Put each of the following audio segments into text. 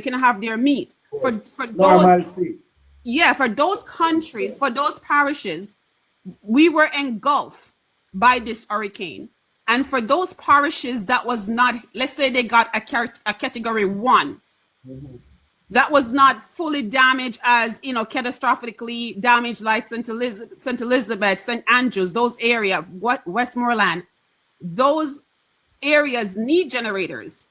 can have their meat. Yes. For those, Normalcy. yeah, for those countries, for those parishes, we were engulfed by this hurricane. And for those parishes that was not, let's say they got a category 1, that was not fully damaged as, you know, catastrophically damaged like St. Elizabeth, St. Andrews, those areas, Westmoreland, those areas need generators.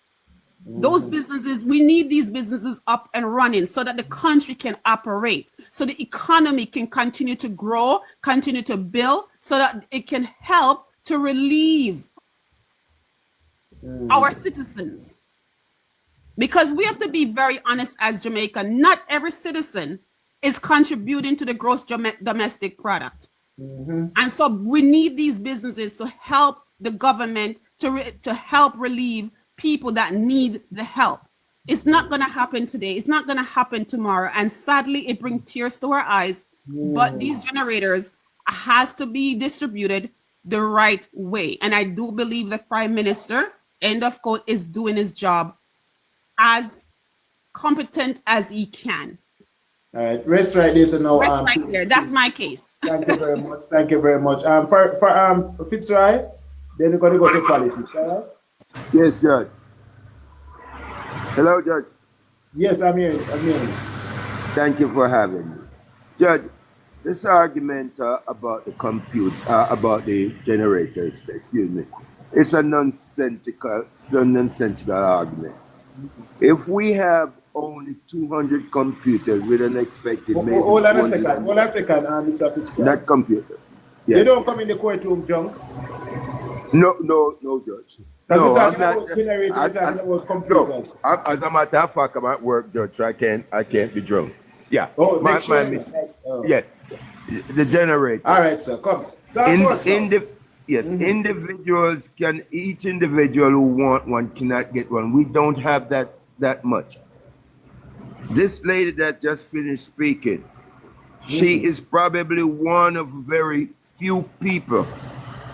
Those businesses, we need these businesses up and running so that the country can operate, so the economy can continue to grow, continue to build, so that it can help to relieve our citizens. Because we have to be very honest as Jamaica, not every citizen is contributing to the gross domestic product. And so we need these businesses to help the government to help relieve people that need the help. It's not going to happen today. It's not going to happen tomorrow. And sadly, it brings tears to our eyes. But these generators has to be distributed the right way. And I do believe the Prime Minister, end of quote, is doing his job as competent as he can. All right, rest right there. So now, rest right there. That's my case. Thank you very much. Thank you very much. For Fitzroy, then we're going to go to politics. All right? Yes, Judge. Hello, Judge. Yes, I'm here. Thank you for having me. Judge, this argument about the generators, excuse me, it's a nonsensical argument. If we have only 200 computers with an expected maybe... Hold on a second, Mr. Fitzroy. That computer. Yeah. They don't come in the courtroom, junk. No, Judge. That's no, talking about generators, talking about computers. No, as a matter of fact, I'm at work, Judge, so I can't be drunk. Yeah. Oh, yes, the generator. All right, sir, come. Individuals can, each individual who want one cannot get one. We don't have that much. This lady that just finished speaking, she is probably one of very few people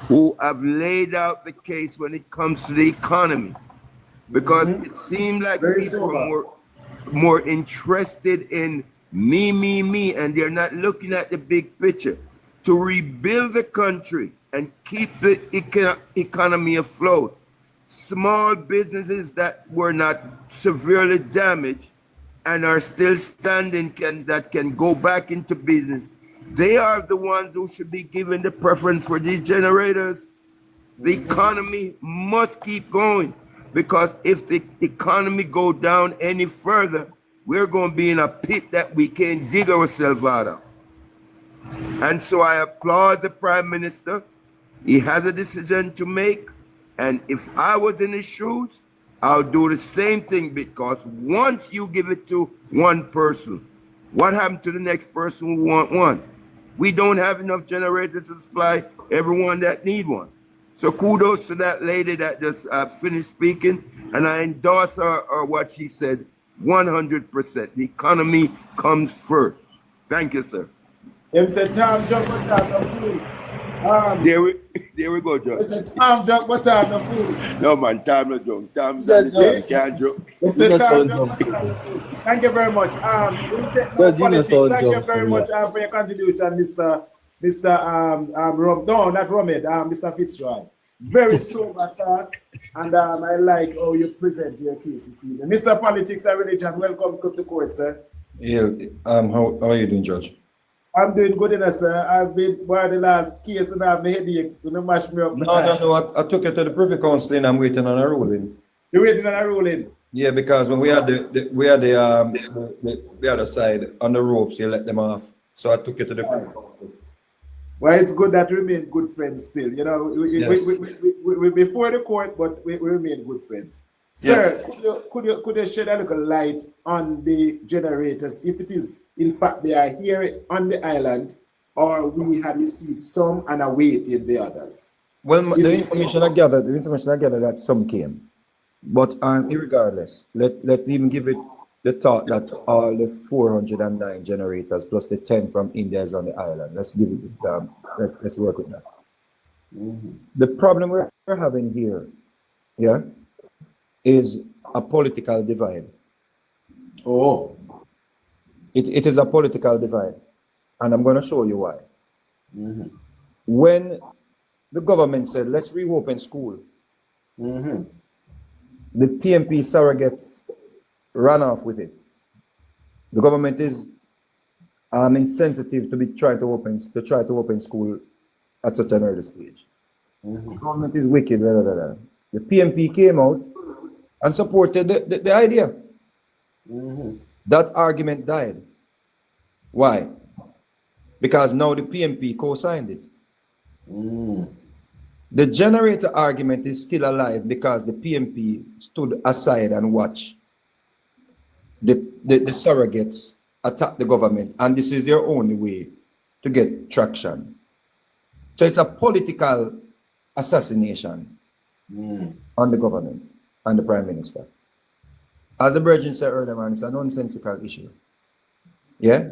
who have laid out the case when it comes to the economy, because it seemed like people are more interested in me, and they're not looking at the big picture to rebuild the country and keep the economy afloat. Small businesses that were not severely damaged and are still standing that can go back into business. They are the ones who should be given the preference for these generators. The economy must keep going, because if the economy go down any further, we're going to be in a pit that we can't dig ourselves out of. And so I applaud the Prime Minister. He has a decision to make. And if I was in his shoes, I'll do the same thing, because once you give it to one person, what happened to the next person who want one? We don't have enough generators to supply everyone that need one. So kudos to that lady that just finished speaking, and I endorse her what she said 100%. The economy comes first. Thank you, sir. Him said, Tom, jump, but time no food. There we go, John. He said, Tom, jump, but time no food. No, man, time no jump. Time can't jump. He said, Tom, jump, but time no food. Thank you very much. Thank you very much for your contribution, Mr. Mr. Fitzroy. Very sober thought, and I like how you present your case this evening. Mr. Politics and Religion, welcome to the court, sir. Yeah, how are you doing, Judge? I'm doing good enough, sir. I've been one of the last case and I have the headaches. You don't mash me up. No. I took it to the Privy Council and I'm waiting on a ruling. You're waiting on a ruling? Yeah, because when we had the other side on the ropes, you let them off. So I took it to the Privy Council. Well, it's good that we remain good friends still. You know, we before the court, but we remain good friends. Sir, yes. Could you shed a little light on the generators, if it is in fact they are here on the island, or we have received some and are waiting the others? Well, the information I gathered that some came, but irregardless, let's even give it the thought that all the 409 generators plus the 10 from India is on the island. Let's give it let's work with that. The problem we're having here, is a political divide. Oh. It is a political divide. And I'm going to show you why. Mm-hmm. When the government said, let's reopen school, Mm-hmm. the PMP surrogates ran off with it. The government is insensitive to try to open school at such an early stage. Mm-hmm. The government is wicked. Blah, blah, blah, blah. The PMP came out and supported the idea. Mm-hmm. That argument died. Why? Because now the PMP co-signed it. Mm. The generator argument is still alive because the PMP stood aside and watched the surrogates attack the government, and this is their only way to get traction. So it's a political assassination on the government and the Prime Minister. As the Virgin said earlier, man, it's a nonsensical issue. Yeah?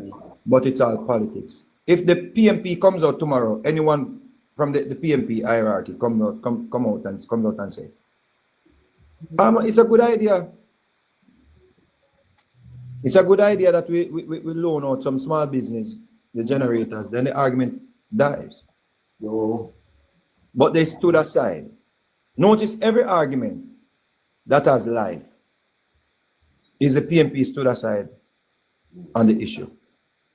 But it's all politics. If the PMP comes out tomorrow, anyone from the PMP hierarchy come out and say, it's a good idea. It's a good idea that we loan out some small business, the generators, then the argument dies. No. But they stood aside. Notice every argument that has life is the PMP stood aside on the issue.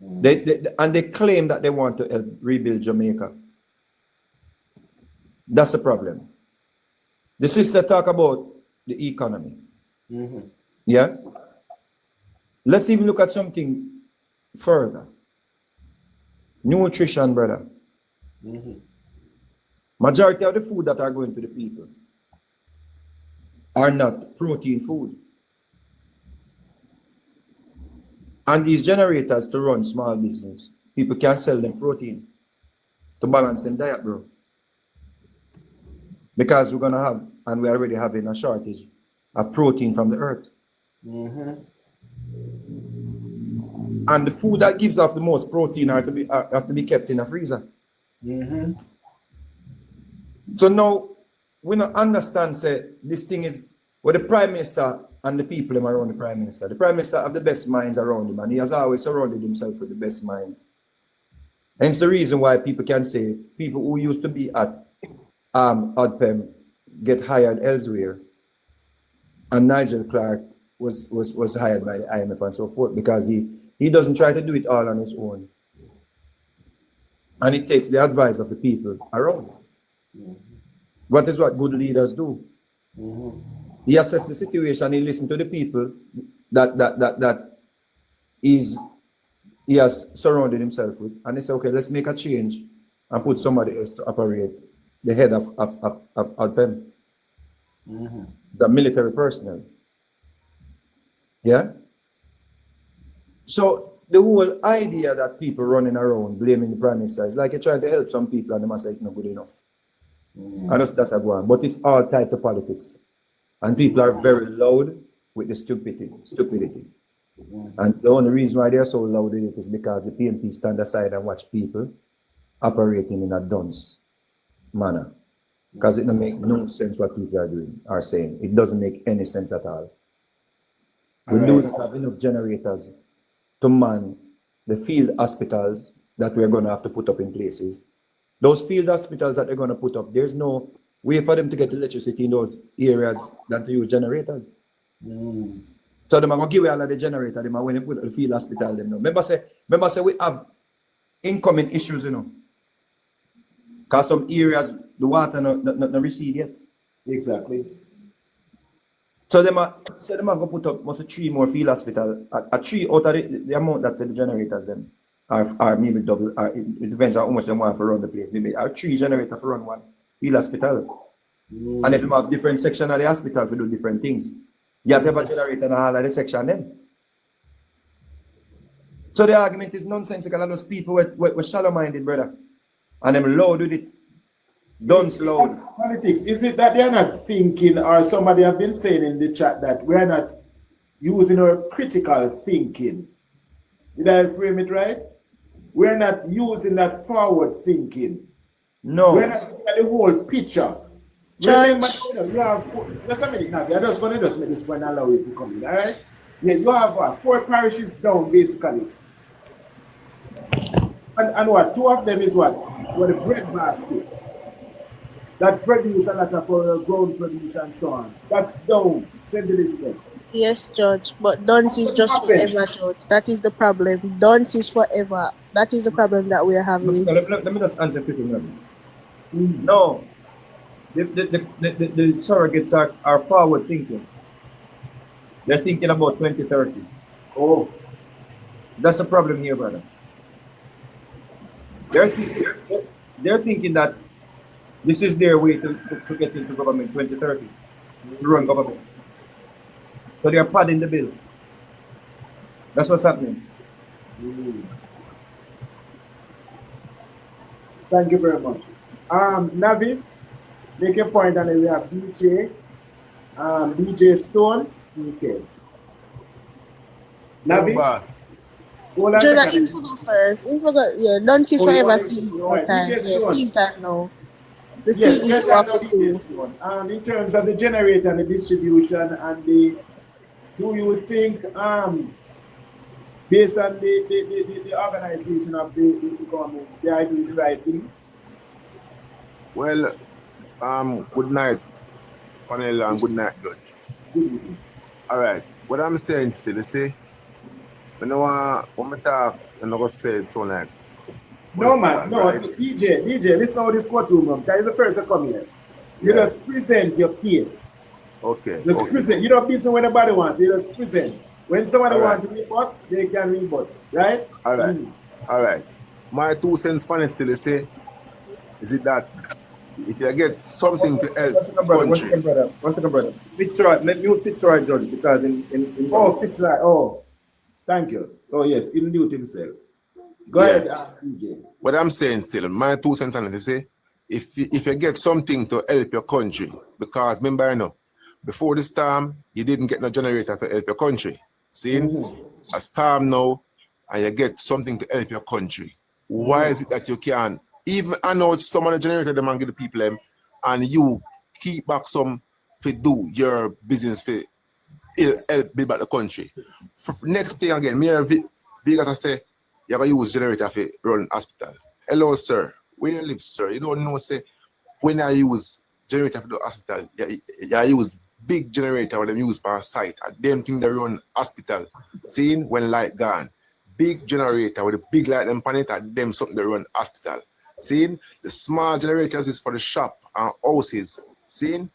They claim that they want to help rebuild Jamaica. That's the problem. The sister talk about the economy. Mm-hmm. Yeah? Let's even look at something further. Nutrition, brother. Mm-hmm. Majority of the food that are going to the people are not protein food. And these generators to run small business, people can sell them protein to balance them diet, bro. Because we're gonna have, and we're already having a shortage of protein from the earth. Mm-hmm. And the food that gives off the most protein have to be kept in a freezer. Mm-hmm. So now we don't understand, say this thing is where the Prime Minister and the people around the Prime Minister. The Prime Minister have the best minds around him, and he has always surrounded himself with the best minds. Hence the reason why people can say people who used to be at ODPEM get hired elsewhere, and Nigel Clark was hired by the IMF and so forth, because he doesn't try to do it all on his own. And it takes the advice of the people around him. What is what good leaders do. He assesses the situation, he listens to the people that he has surrounded himself with, and he says, okay, let's make a change and put somebody else to operate the head of ODPEM. The military personnel. Yeah? So the whole idea that people running around blaming the Prime Minister is like you're trying to help some people and they must say it's not good enough. And that's that I go on. But it's all tied to politics. And people are very loud with the stupidity. And the only reason why they're so loud with it is because the PMP stand aside and watch people operating in a dunce manner. Because it doesn't make no sense what people are saying. It doesn't make any sense at all. We do not have enough generators to man the field hospitals that we're going to have to put up in places. Those field hospitals that they're going to put up, there's no way for them to get electricity in those areas than to use generators. So they're going to give away all of the generator, they're going to put the field hospital them now. Remember say we have incoming issues, you know. Because some areas, the water not recede yet. Exactly. So they are going to put up must 3 more field hospital. A 3 out of the amount that the generators them are maybe double. It depends on how much they want to run the place. Maybe 3 generators for run 1 field hospital. And if you have different sections of the hospital to do different things, you have to have a generator in all of the section then. So the argument is nonsensical, and those people were shallow-minded, brother. And them loud with it. Don't slow. Politics. Is it that they're not thinking, or somebody have been saying in the chat that we're not using our critical thinking? Did I frame it right? We're not using that forward thinking. No. We're not looking at the whole picture. Judge. Remember, you have just a minute now. They're just going to make this one allow you to come in, all right? Yeah, you have what? 4 parishes down, basically. And what? 2 of them is what? What the bread basket that produce a lot of ground produce and so on. That's down, St. Elizabeth. Yes, Judge, but dance is What just happened? forever, Judge. That is the problem. Dance is forever. That is the problem that we are having. Let me just answer quickly. No, the surrogates are forward thinking. They're thinking about 2030. Oh, That's the problem here, brother. They're thinking that this is their way to get into government 2030, to run government. So they are padding the bill. That's what's happening. thank you very much. Navi, make a point, and then we have DJ, DJ Stone. Okay. Navi, Boss. hold on a Judge, second. info go first. Info go, yeah, dance is Oh, you forever. want CEO to- alright, time. DJ Yeah, Stone. think that now. The Yes, CEO yes, of the crew. in terms of the generator and the distribution and the, do you think, based on the organization of the government, they are doing the right thing? Well, good night, panel, and good night, Judge. All right. What I'm saying still, you see, when I talk, I'm not going to say it so like. No, man, no, DJ, listen how this courtroom room. That is the first to come here. You Yeah. just present your case. Okay. Just okay. present. You don't listen when nobody wants. You just present. When somebody Alright. wants to rebut, they can rebut. Right? All right. All right. My 2 cents on it still, you see, is it that if you get something to help One country, second, brother. Fitzroy, let me Fitzroy judge because in Oh, Fitzroy. Oh, thank you. Oh, yes, he'll mute himself. Go Yeah. ahead, DJ. what I'm saying still, my 2 cents on it, you see, if you get something to help your country, because remember, you know, before this time, you didn't get no generator to help your country. See, a storm now, and you get something to help your country. Why is it that you can't? Even I know it's some of the generator them and give the people them, and you keep back some to do your business for help build back the country. Next thing again, me we gotta say you gotta use generator for run hospital. Hello, sir. Where you live, sir? You don't know, say when I use generator for the hospital, you use big generator when them use per site. And them thing they run hospital. Seeing when light gone. Big generator with a big light and pan it and them something they run hospital. Seeing the small generators is for the shop and houses. Seeing,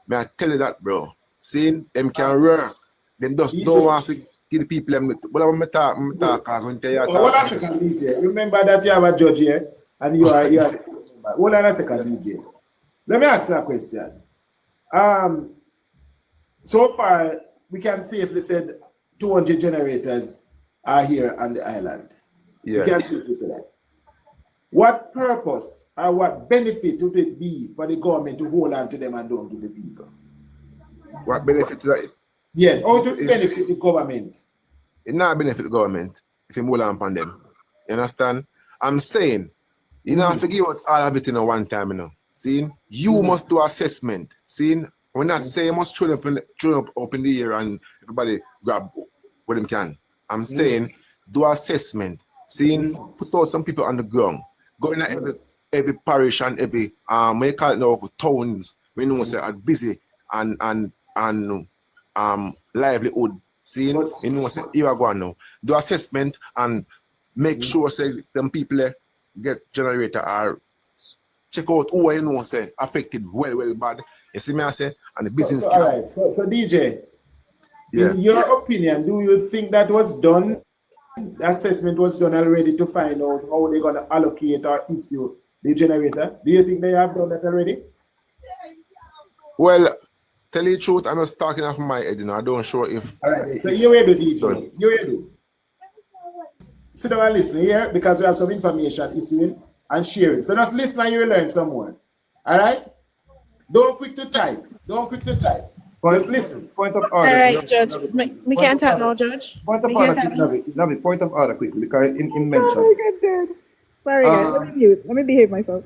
may I tell you that, bro. Seeing them can work. Them just don't want to give the people them. Well, I'm talk because when they are Oh, hold on a second, DJ. Remember that you have a judge here, and you are. Hold on a second, DJ. Let me ask you a question. So far, we can safely say 200 generators are here on the island. Yeah. We can safely say that. What purpose or what benefit would it be for the government to hold on to them and don't to the people? What benefit to that? Yes, how to benefit the government? It not benefit the government if you hold on upon them. You understand? I'm saying, you don't have to give out all of it in a one time, you know. See, you must do assessment. See, we're not saying you must throw up in the air and everybody grab what them can. I'm saying do assessment. See, put out some people on the ground. Go in every parish and every what you call it now, towns, we know say are busy and livelihood. See, you know say you are going now. Do assessment and make sure say them people get generator or check out who you know say affected well bad. You see me I say and the business. All right. So DJ, yeah. in your opinion, do you think that was done? The assessment was done already to find out how they're gonna allocate or issue the generator. Do you think they have done that already? Well, tell you the truth, I'm just talking off my head, you know. I don't sure if. All right. So you will do, DJ. You will do. Sit down and listen here because we have some information issuing and sharing. So just listen and you will learn some more. All right? Don't quick to type. Just listen. Point of order. All right, Judge. We can't talk now, Judge. Point of We order, can't talk now. Navi, point of order quickly because in mention. Oh my God. Sorry, guys. Let me mute. Let me behave myself.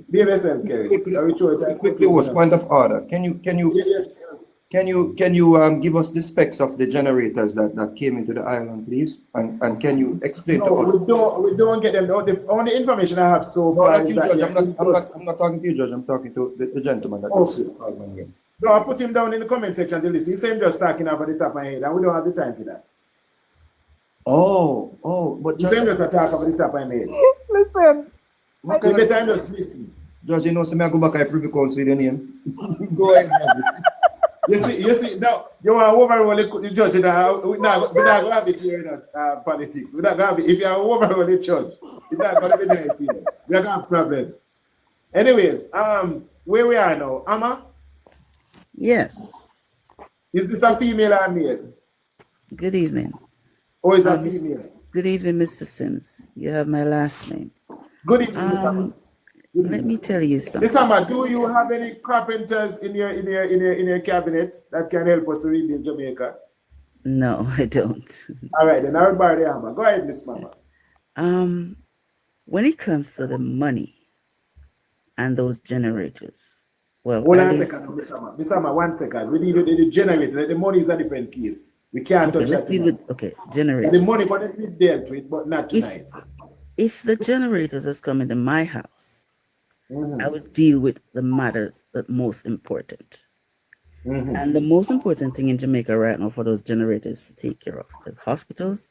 Behave yourself, Kerry. Quickly was point of order. Can you Yes. Can you give us the specs of the generators that came into the island, please? And can you explain to No, us? we don't get them. The only information I have so No, far not is you, that Judge. yeah, I'm not talking to you, Judge. I'm talking to the gentleman that okay. just called my name. No, I put him down in the comment section to listen. He said him just talking off the top of my head, and we don't have the time for that. But He said him Judge, just talk off the top of my head. Listen, So better him just listen. Judge, you know, so me I go back, I privy council with your name. Go ahead, Judge. You see, now you want to overrule the judge. We're not going to have it here in politics. We're not going to have it. If you are overrule the judge, it's not going to be nice here. We're going to have a problem. Anyways, where we are now, Amma? Yes. Is this a female or male? Good evening. Or is that female? Good evening, Mr. Sims. You have my last name. Good evening, Miss Amma. Let me tell you something. Miss Amma, do you have any carpenters in your cabinet that can help us to rebuild Jamaica? No, I don't. All right, then I'll borrow the hammer. Go ahead, Miss Mama. When it comes to the money and those generators, well, Hold on a second, Miss Amma. Miss Amma, 1 second. We need the generator. The money is a different case. We can't touch that. Generator. The money going to be dealt with, but not tonight. If the generators is coming to my house, I would deal with the matters that most important. And the most important thing in Jamaica right now for those generators to take care of is hospitals,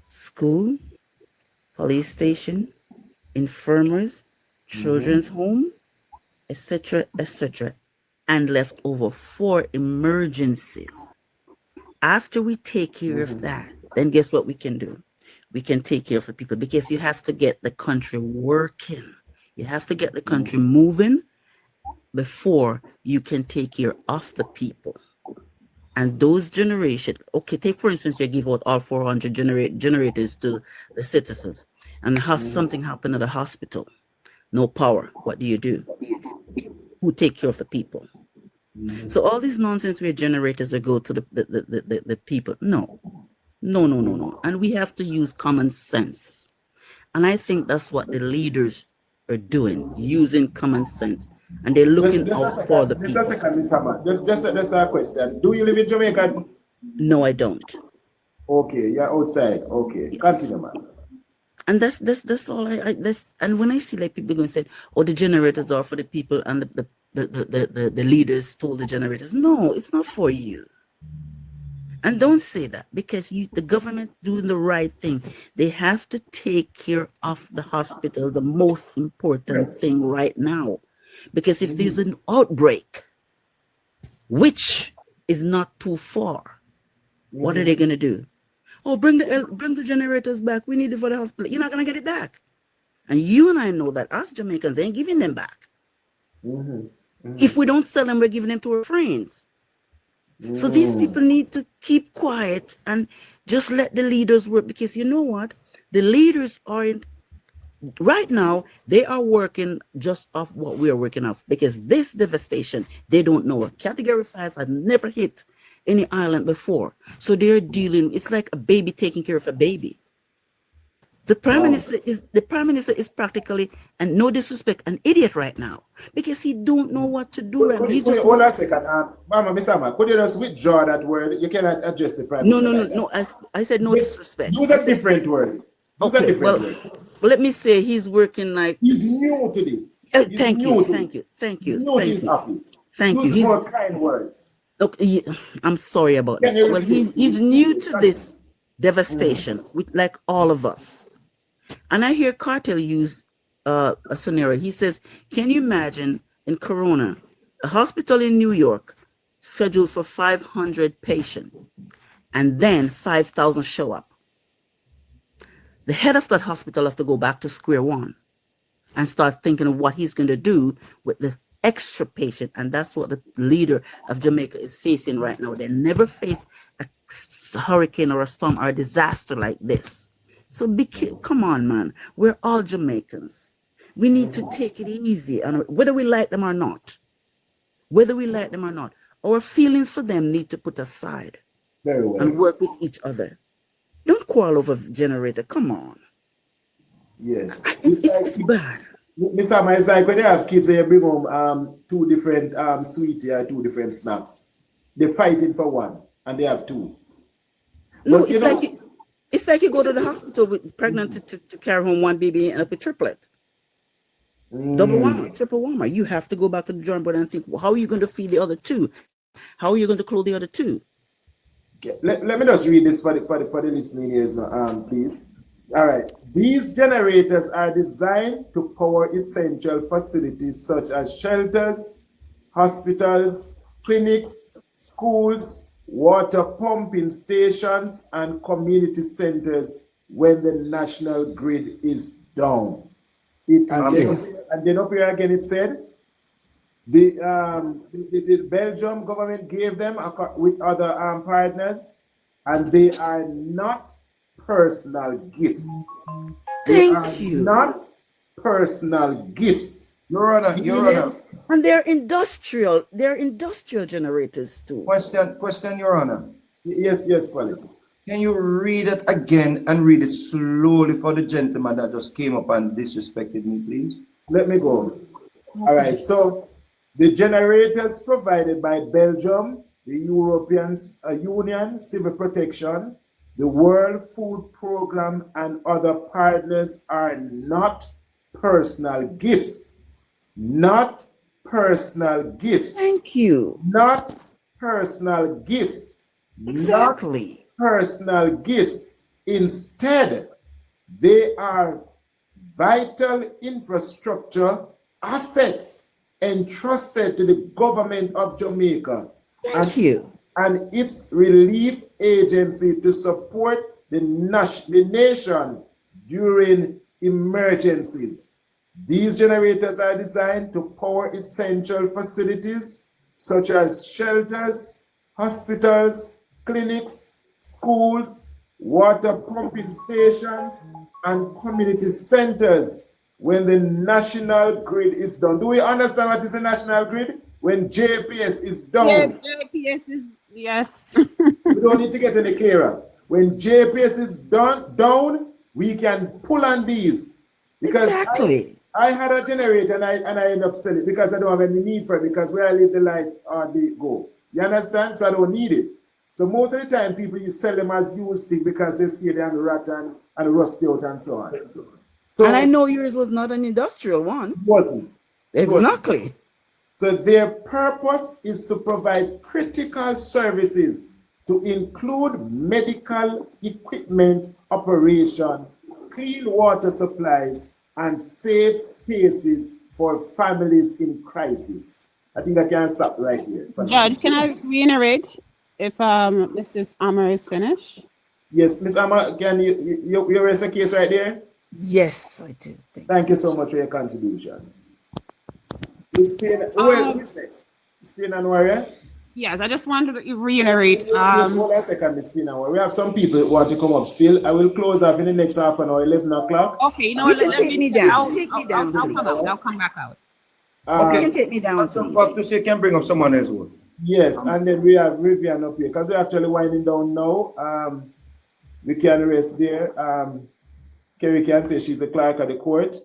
school, police station, infirmaries, children's home, etc., etc., and left over 4 emergencies. After we take care of that, then guess what we can do? We can take care of the people, because you have to get the country working. You have to get the country moving before you can take care of the people. And those generations, okay, take for instance, you give out all 400 generators to the citizens, and something happened at the hospital. No power. What do? Who take care of the people? So all these nonsense where generators that go to the people. No. And we have to use common sense. And I think that's what the leaders are doing, using common sense. And they're looking out for the people. Just a second, Miss Hammer. Just a question. Do you live in Jamaica? No, I don't. Okay, you're outside. Okay, continue, man. And that's all and when I see like people going to say, oh, the generators are for the people, and the leaders told the generators, no, it's not for you. And don't say that, because the government doing the right thing. They have to take care of the hospital, the most important thing right now. Because if there's an outbreak, which is not too far, what are they going to do? Oh, bring the generators back. We need it for the hospital. You're not going to get it back. And you and I know that us Jamaicans ain't giving them back. If we don't sell them, we're giving them to our friends. So these people need to keep quiet and just let the leaders work, because you know what? The leaders right now, they are working just off what we are working off, because this devastation, they don't know. Category 5 has never hit any island before. So they're dealing, it's like a baby taking care of a baby. The prime minister is practically, and no disrespect, an idiot right now, because he don't know what to do. Hold on a second, Mama, Miss Amma, could you just withdraw that word? You cannot address the prime minister. No. I said no disrespect. Use a different word. Well, let me say he's working like he's new to this. Thank you. He's new to his office. Thank Use you. more kind words. Look, I'm sorry about that. Well, he's new to this devastation, like all of us. And I hear Cartel use a scenario. He says, can you imagine in Corona, a hospital in New York scheduled for 500 patients, and then 5,000 show up? The head of that hospital have to go back to square one and start thinking of what he's going to do with the extra patient. And that's what the leader of Jamaica is facing right now. They never faced a hurricane or a storm or a disaster like this. So come on, man. We're all Jamaicans. We need to take it easy, and whether we like them or not, our feelings for them need to put aside. Very well. And work with each other. Don't quarrel over generator. Come on. Yes. It's bad. Miss Amma, it's like when you have kids and you bring home 2 different sweetie or 2 different snacks. they're fighting for one, and they have two. No, But, it's like you go to the hospital with pregnant to carry home one baby and up a triplet. Double warmer, triple warmer. You have to go back to the drawing board and think, well, how are you going to feed the other two? How are you going to clothe the other two? Okay. Let me just read this for the listening ears now, please. All right. These generators are designed to power essential facilities such as shelters, hospitals, clinics, schools, water pumping stations, and community centers when the national grid is down. And then up here again it said, the Belgium government gave them with other Thank partners, and they are not personal gifts. Thank you. Not personal gifts. Your Honor. And they're industrial generators too. Question, Your Honor. Yes, quality. Can you read it again and read it slowly for the gentleman that just came up and disrespected me, please? Let me go. All right, so the generators provided by Belgium, the European Union, Civil Protection, the World Food Program, and other partners are not personal gifts. Not personal gifts. Thank you. Not personal gifts. Exactly. Not personal gifts. Instead, they are vital infrastructure assets entrusted to the government of Jamaica and its relief agency to support the nation during emergencies. These generators are designed to power essential facilities such as shelters, hospitals, clinics, schools, water pumping stations, and community centers when the national grid is down. Do we understand what is a national grid? When JPS is down. Yeah, JPS is, yes. We don't need to get any clearer. When JPS is down, we can pull on these. Because I had a generator and I ended up selling it because I don't have any need for it, because where I live, the light they go. You understand? So I don't need it. So most of the time, people you sell them as used thing because they see them rotten and rusty out and so on. So, and I know yours was not an industrial one. Wasn't. Exactly. So their purpose is to provide critical services to include medical equipment operation, clean water supplies, and safe spaces for families in crisis. I think I can stop right here. Judge, can I reiterate if Mrs. Amar is finished? Yes, Ms. Amar, can you raise a case right there? Yes, I do. Thank you so much for your contribution. Ms. Payne, who's next? Ms. Payne and Warrior? Yes, I just wanted to reiterate. Hold on a second, Ms. Payne and Warrior. We have some people who want to come up still. I will close off in the next half an hour, 11 o'clock. Okay, no, take me down. Take me down. I'll come back out. Okay, you can take me down. Please. You can bring up someone else. Yes, and then we have Rivian up here because we're actually winding down now. We can rest there. Kerry can say she's the clerk of the court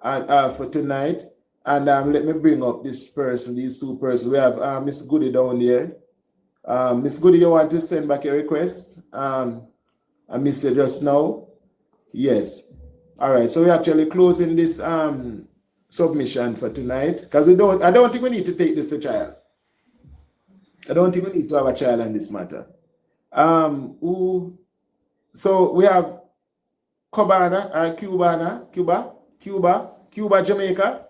and for tonight. And let me bring up these two persons. We have Miss Goody down there. Miss Goody, you want to send back a request? I missed it just now. Yes. All right. So we're actually closing this submission for tonight because I don't think we need to take this to trial. I don't think we need to have a trial on this matter. So we have Cuba, Jamaica.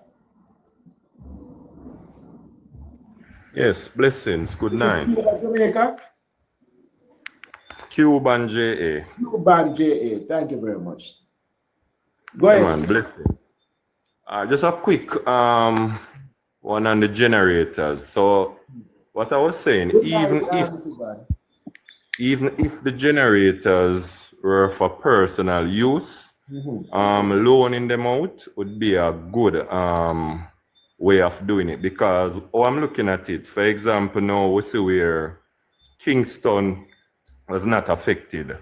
Yes, blessings. Good night. Cuba, Jamaica. Cuban JA. Cuban JA. Thank you very much. Go ahead. Man, blessings. Just a quick one on the generators. So what I was saying, even if the generators were for personal use, loaning them out would be a good way of doing it, because I'm looking at it, for example, now we see where Kingston was not affected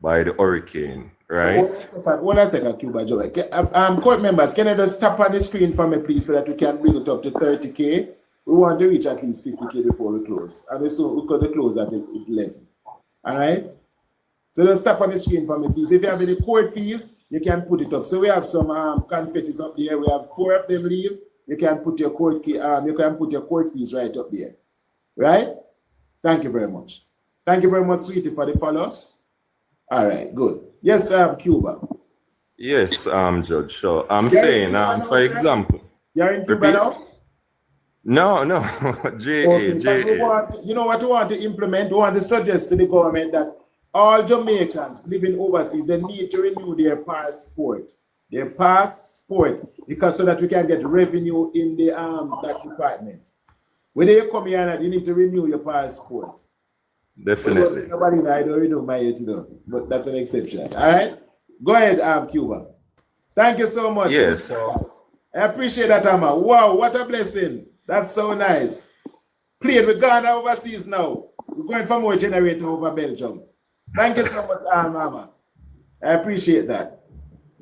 by the hurricane, right? Hold on a second, Cuba Joy. Court members, can I just tap on the screen for me, please, so that we can bring it up to 30K? We want to reach at least 50K before we close. And so we could close at 11. All right? So just tap on the screen for me, please. If you have any court fees, you can put it up. So we have some confettis up there. We have 4 of them leave. You can put your court fees right up there. Right? Thank you very much. Thank you very much, sweetie, for the follow. All right, good. Yes, Cuba. Yes, Judge. So I'm saying, for example. You're in Cuba now? No. You know what we want to implement? We want to suggest to the government that all Jamaicans living overseas, they need to renew their passport. Because so that we can get revenue in the that department. When you come here, you need to renew your passport. Definitely. Nobody, I don't renew my yet, but that's an exception. All right, go ahead, Cuba. Thank you so much. Yes. I appreciate that, Amma. Wow, what a blessing. That's so nice. Please, we're going overseas now. We're going for more generator over Belgium. Thank you so much, Amma. I appreciate that.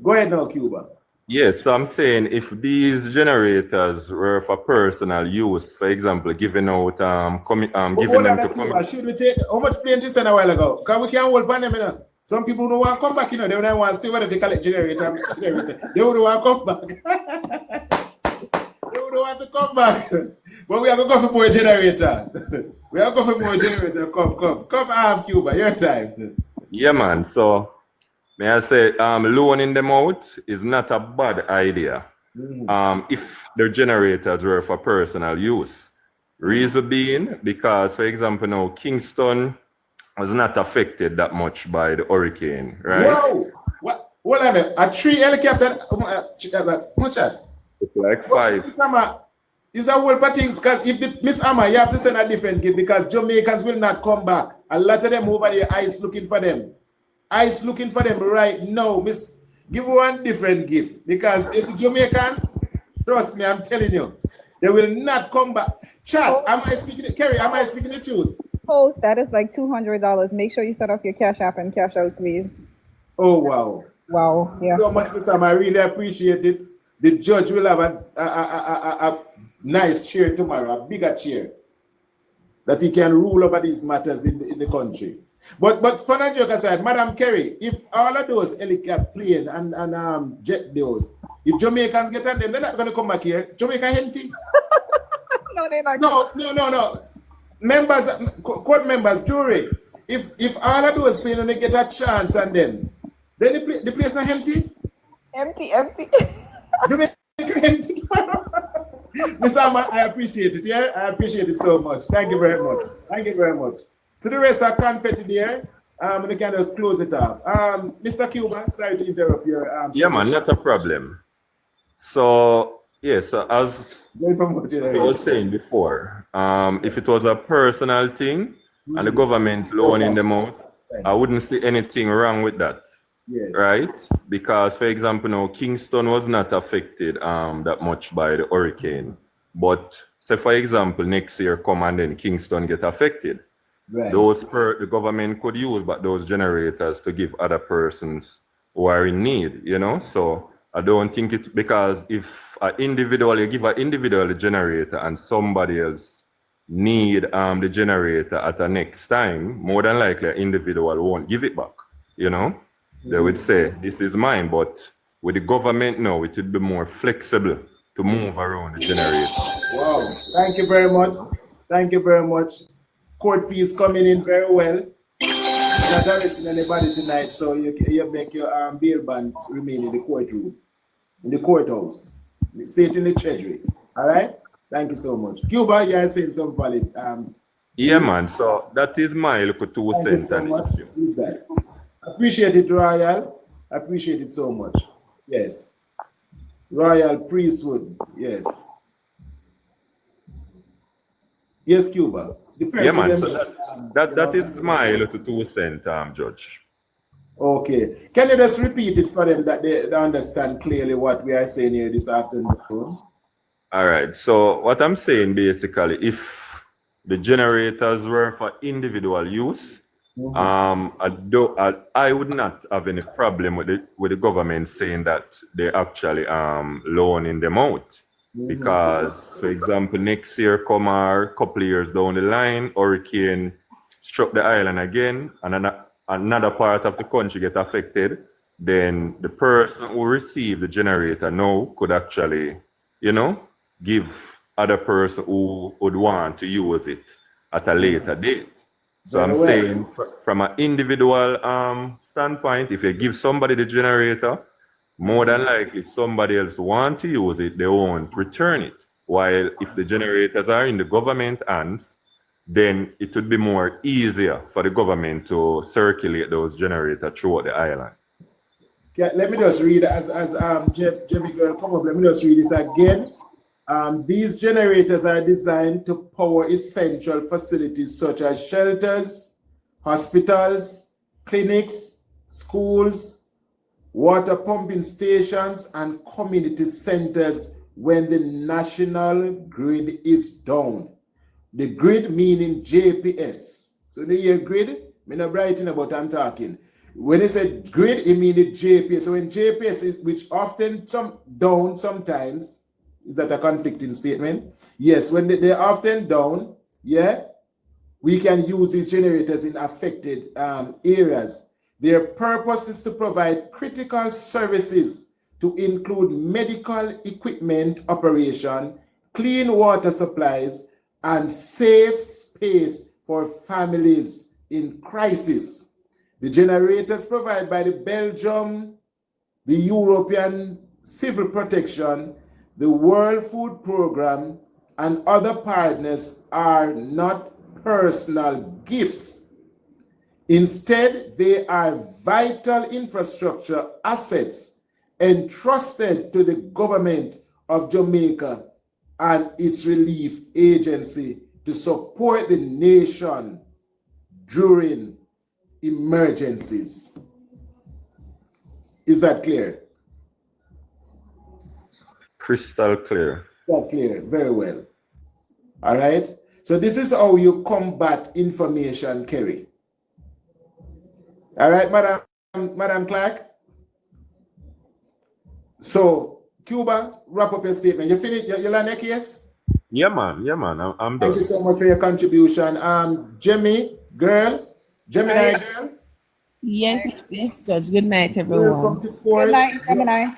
Go ahead now, Cuba. Yes, so I'm saying if these generators were for personal use, for example, giving out, giving them to Cuba, should we take, how much plane you sent a while ago? Because we can't hold on them, you know. Some people don't want to come back, you know. They don't want to stay where they collect generator. They don't want to come back. They don't want to come back. But we are going to go for more generator. Come, Cuba, your time. Yeah, man. So, may I say, loaning them out is not a bad idea. If the generators were for personal use. Reason being, because, for example, now Kingston was not affected that much by the hurricane, right? Whoa! What? Hold on a 3 helicopter. What's that? It's like 5. Is that whole things? Because if Miss Amma, you have to send a different gift because Jamaicans will not come back. A lot of them over there, ICE looking for them. ICE looking for them right now. Miss, give one different gift because it's Jamaicans. Trust me, I'm telling you, they will not come back. Chat, am I speaking? Kerry, am I speaking the truth? Post that is like $200. Make sure you set up your Cash App and cash out, please. Oh wow! Wow! Yeah. So much, Miss Amma. I really appreciate it. The judge will have a nice chair tomorrow, a bigger chair, that he can rule over these matters in the country. But fun and joke aside, Madam Kerry, if all of those helicopter plane and jet those, if Jamaicans get on them, they're not going to come back here. Jamaica empty. No, they're not. No. Members, court members, jury. If all of those plane and they get a chance on them, then the place not empty. Empty. Jamaica empty. Miss Amma, I appreciate it. Yeah, I appreciate it so much. Thank you very much. So the rest are confetti there. We can just close it off. Mr. Cuba, sorry to interrupt your. Yeah, man, not a problem. So, yes, as I was saying before, if it was a personal thing and the government loaning them out, I wouldn't see anything wrong with that. Yes. Right? Because, for example, now Kingston was not affected that much by the hurricane. But, say, for example, next year come and then Kingston get affected. Right. The government could use but those generators to give other persons who are in need, you know. So I don't think it, because if you give an individual generator and somebody else need the generator at the next time, more than likely an individual won't give it back, you know. They would say, this is mine, but with the government now, it would be more flexible to move around the generator. Wow, thank you very much. Court fees coming in very well. You're not arresting anybody tonight, so you make your bail bond remain in the courtroom, in the courthouse, state in the treasury. All right? Thank you so much. Cuba, you are saying some valid. Yeah, man. So that is my little 2 cents. Thank you so much. Who's that? Appreciate it, Royal. Appreciate it so much. Yes. Royal Priesthood. Yes. Yes, Cuba. Yeah, man. So that is my little 2 cents, Judge. Okay. Can you just repeat it for them that they understand clearly what we are saying here this afternoon? All right. So what I'm saying basically, if the generators were for individual use, I would not have any problem with the government saying that they actually loaning them out. Because, for example, next year come or a couple of years down the line, hurricane struck the island again, and another part of the country get affected, then the person who received the generator now could actually, give other person who would want to use it at a later date. So I'm saying from an individual standpoint, if you give somebody the generator, more than likely, if somebody else wants to use it, they won't return it. While if the generators are in the government hands, then it would be more easier for the government to circulate those generators throughout the island. Yeah, let me just read as Jimmy girl come up. Let me just read this again. These generators are designed to power essential facilities such as shelters, hospitals, clinics, schools, water pumping stations, and community centers when the national grid is down. The grid meaning JPS. So the year grid, I'm not writing about I'm talking. When they say grid, it means the JPS. So when JPS is, which often down sometimes, is that a conflicting statement? Yes, when they're often down, we can use these generators in affected areas. Their purpose is to provide critical services to include medical equipment operation, clean water supplies, and safe space for families in crisis. The generators provided by the Belgium, the European Civil Protection, the World Food Program, and other partners are not personal gifts. Instead, they are vital infrastructure assets entrusted to the government of Jamaica and its relief agency to support the nation during emergencies. Is that clear? Crystal clear. That clear, very well. All right. So this is how you combat information carry. All right, Madam Clark. So Cuba, wrap up your statement. You finished your land case? Yeah, man. I'm done. Thank you so much for your contribution. Gemini girl. Yes, Judge. Good night, everyone. Welcome to court. Good night, Gemini.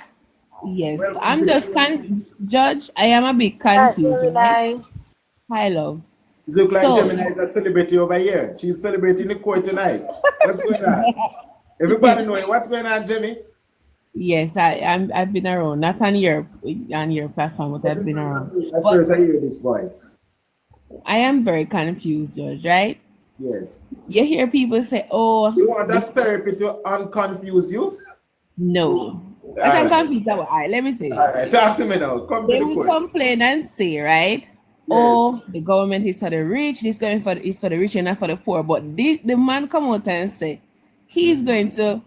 Yes, Welcome I'm to just Judge, I am a bit confused. Right? Hi, love. It looks like Gemini is a celebrity over here. She's celebrating the court tonight. What's going on? Everybody know what's going on, Jimmy? Yes, I've been around, not on your platform, but I've been around. At first I hear this voice. I am very confused, Judge, right? Yes. You hear people say, oh, you want that therapy to unconfuse you? No. I can confuse that one. All right, let me say. All right, talk to me now. They will complain and say, right? Yes. Oh, the government is for the rich, this government is for the rich and not for the poor. But the man come out and say he's going to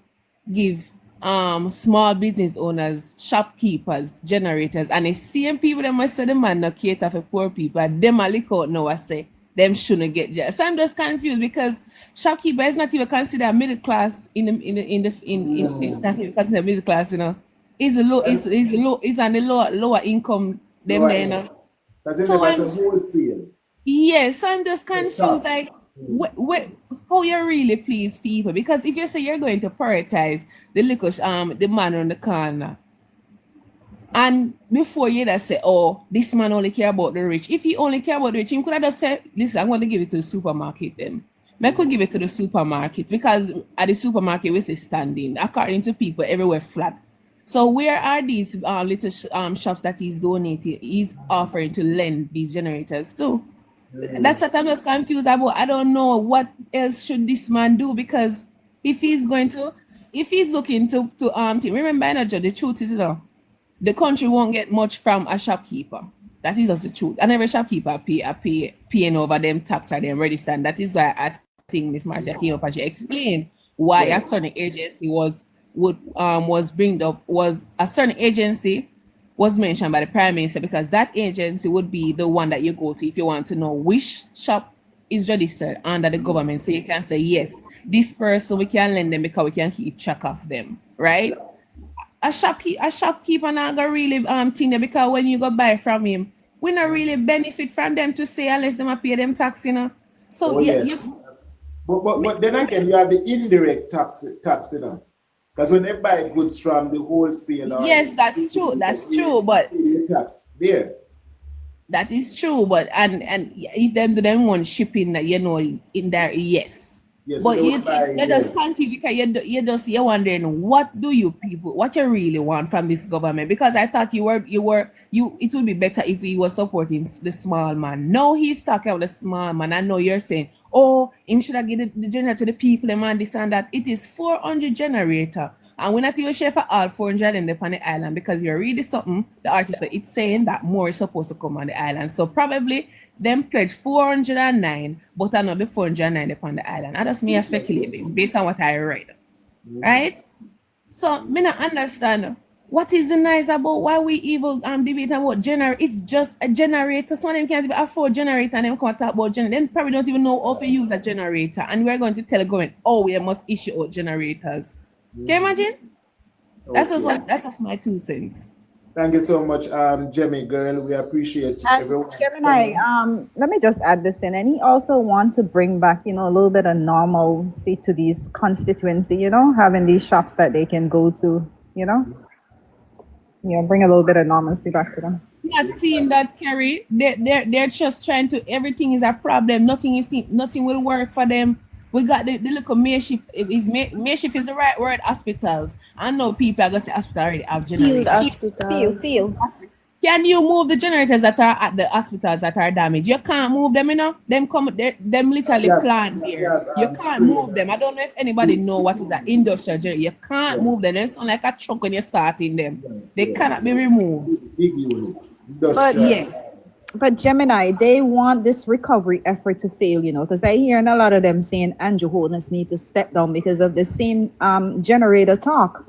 give small business owners, shopkeepers, generators, and the same people that must say the man not cater for poor people, them a look out now I say them shouldn't get judged. So I'm just confused because shopkeeper is not even considered middle class it's not even considered middle class, you know. It's on the lower income them there, you know. So wholesale. Yes, I'm just confused like how you really please people, because if you say you're going to prioritize the liquor the man on the corner, and before you just say, oh, this man only care about the rich. If he only care about the rich, he could have just said, listen, I'm going to give it to the supermarket then. I could give it to the supermarket because at the supermarket we say standing, according to people everywhere flat. So where are these little shops that he's donating, he's offering to lend these generators to? That's what I'm just confused about. I don't know what else should this man do, because if he's looking to remember, the truth is, the country won't get much from a shopkeeper. That is just the truth. And every shopkeeper paying over them tax or them register. And that is why I think Miss Marcia came up and she explained why a certain agency was mentioned by the Prime Minister, because that agency would be the one that you go to if you want to know which shop is registered under the government. So you can say, yes, this person, we can lend them because we can keep track of them, right? a shopkeeper not gonna really thing there, because when you go buy from him, we not really benefit from them to say unless them pay them tax, you know. So yes. But then again, you have the indirect tax, you know. Because when they buy goods from the wholesaler, yes, that's true. That's true, but tax there. that is true. But and if them do them want shipping, that you know, in there, yes. Yes, But you just confused because you're wondering what you really want from this government, because I thought it would be better if he was supporting the small man. No, he's talking about the small man. I know you're saying, oh, him should have given the generator to the people, the man, this and that. It is 400 generator, and we're not even sure for all 400 in upon the island, because you're reading something, the article, it's saying that more is supposed to come on the island. So probably them pledged 409, but another 409 upon the island. And that's me speculating based on what I read. Right? So me not understand what is the nice about why we even debate about generator. It's just a generator. Some of them can't even afford generator, and them come talk about generator. They probably don't even know how to use a generator. And we're going to tell the government, oh, we must issue out generators. Can you imagine? Okay. That's just my 2 cents. Thank you so much, Jemmy girl. We appreciate everyone. Gemini, let me just add this in. And he also wants to bring back, a little bit of normalcy to these constituency, having these shops that they can go to, bring a little bit of normalcy back to them. Not seeing that, Kerry. They're just trying to, everything is a problem. Nothing will work for them. We got the little makeshift. Makeshift is the right word. Hospitals. I know people are gonna say hospital already have generators. Field. Can you move the generators that are at the hospitals that are damaged? You can't move them, Them literally plant there. You can't move them. I don't know if anybody know what is an industrial generator. You can't move them. They sound like a truck when you're starting them. They cannot be removed. Big unit. But yes. But Gemini, they want this recovery effort to fail, because I hear a lot of them saying Andrew Holness need to step down because of the same generator talk.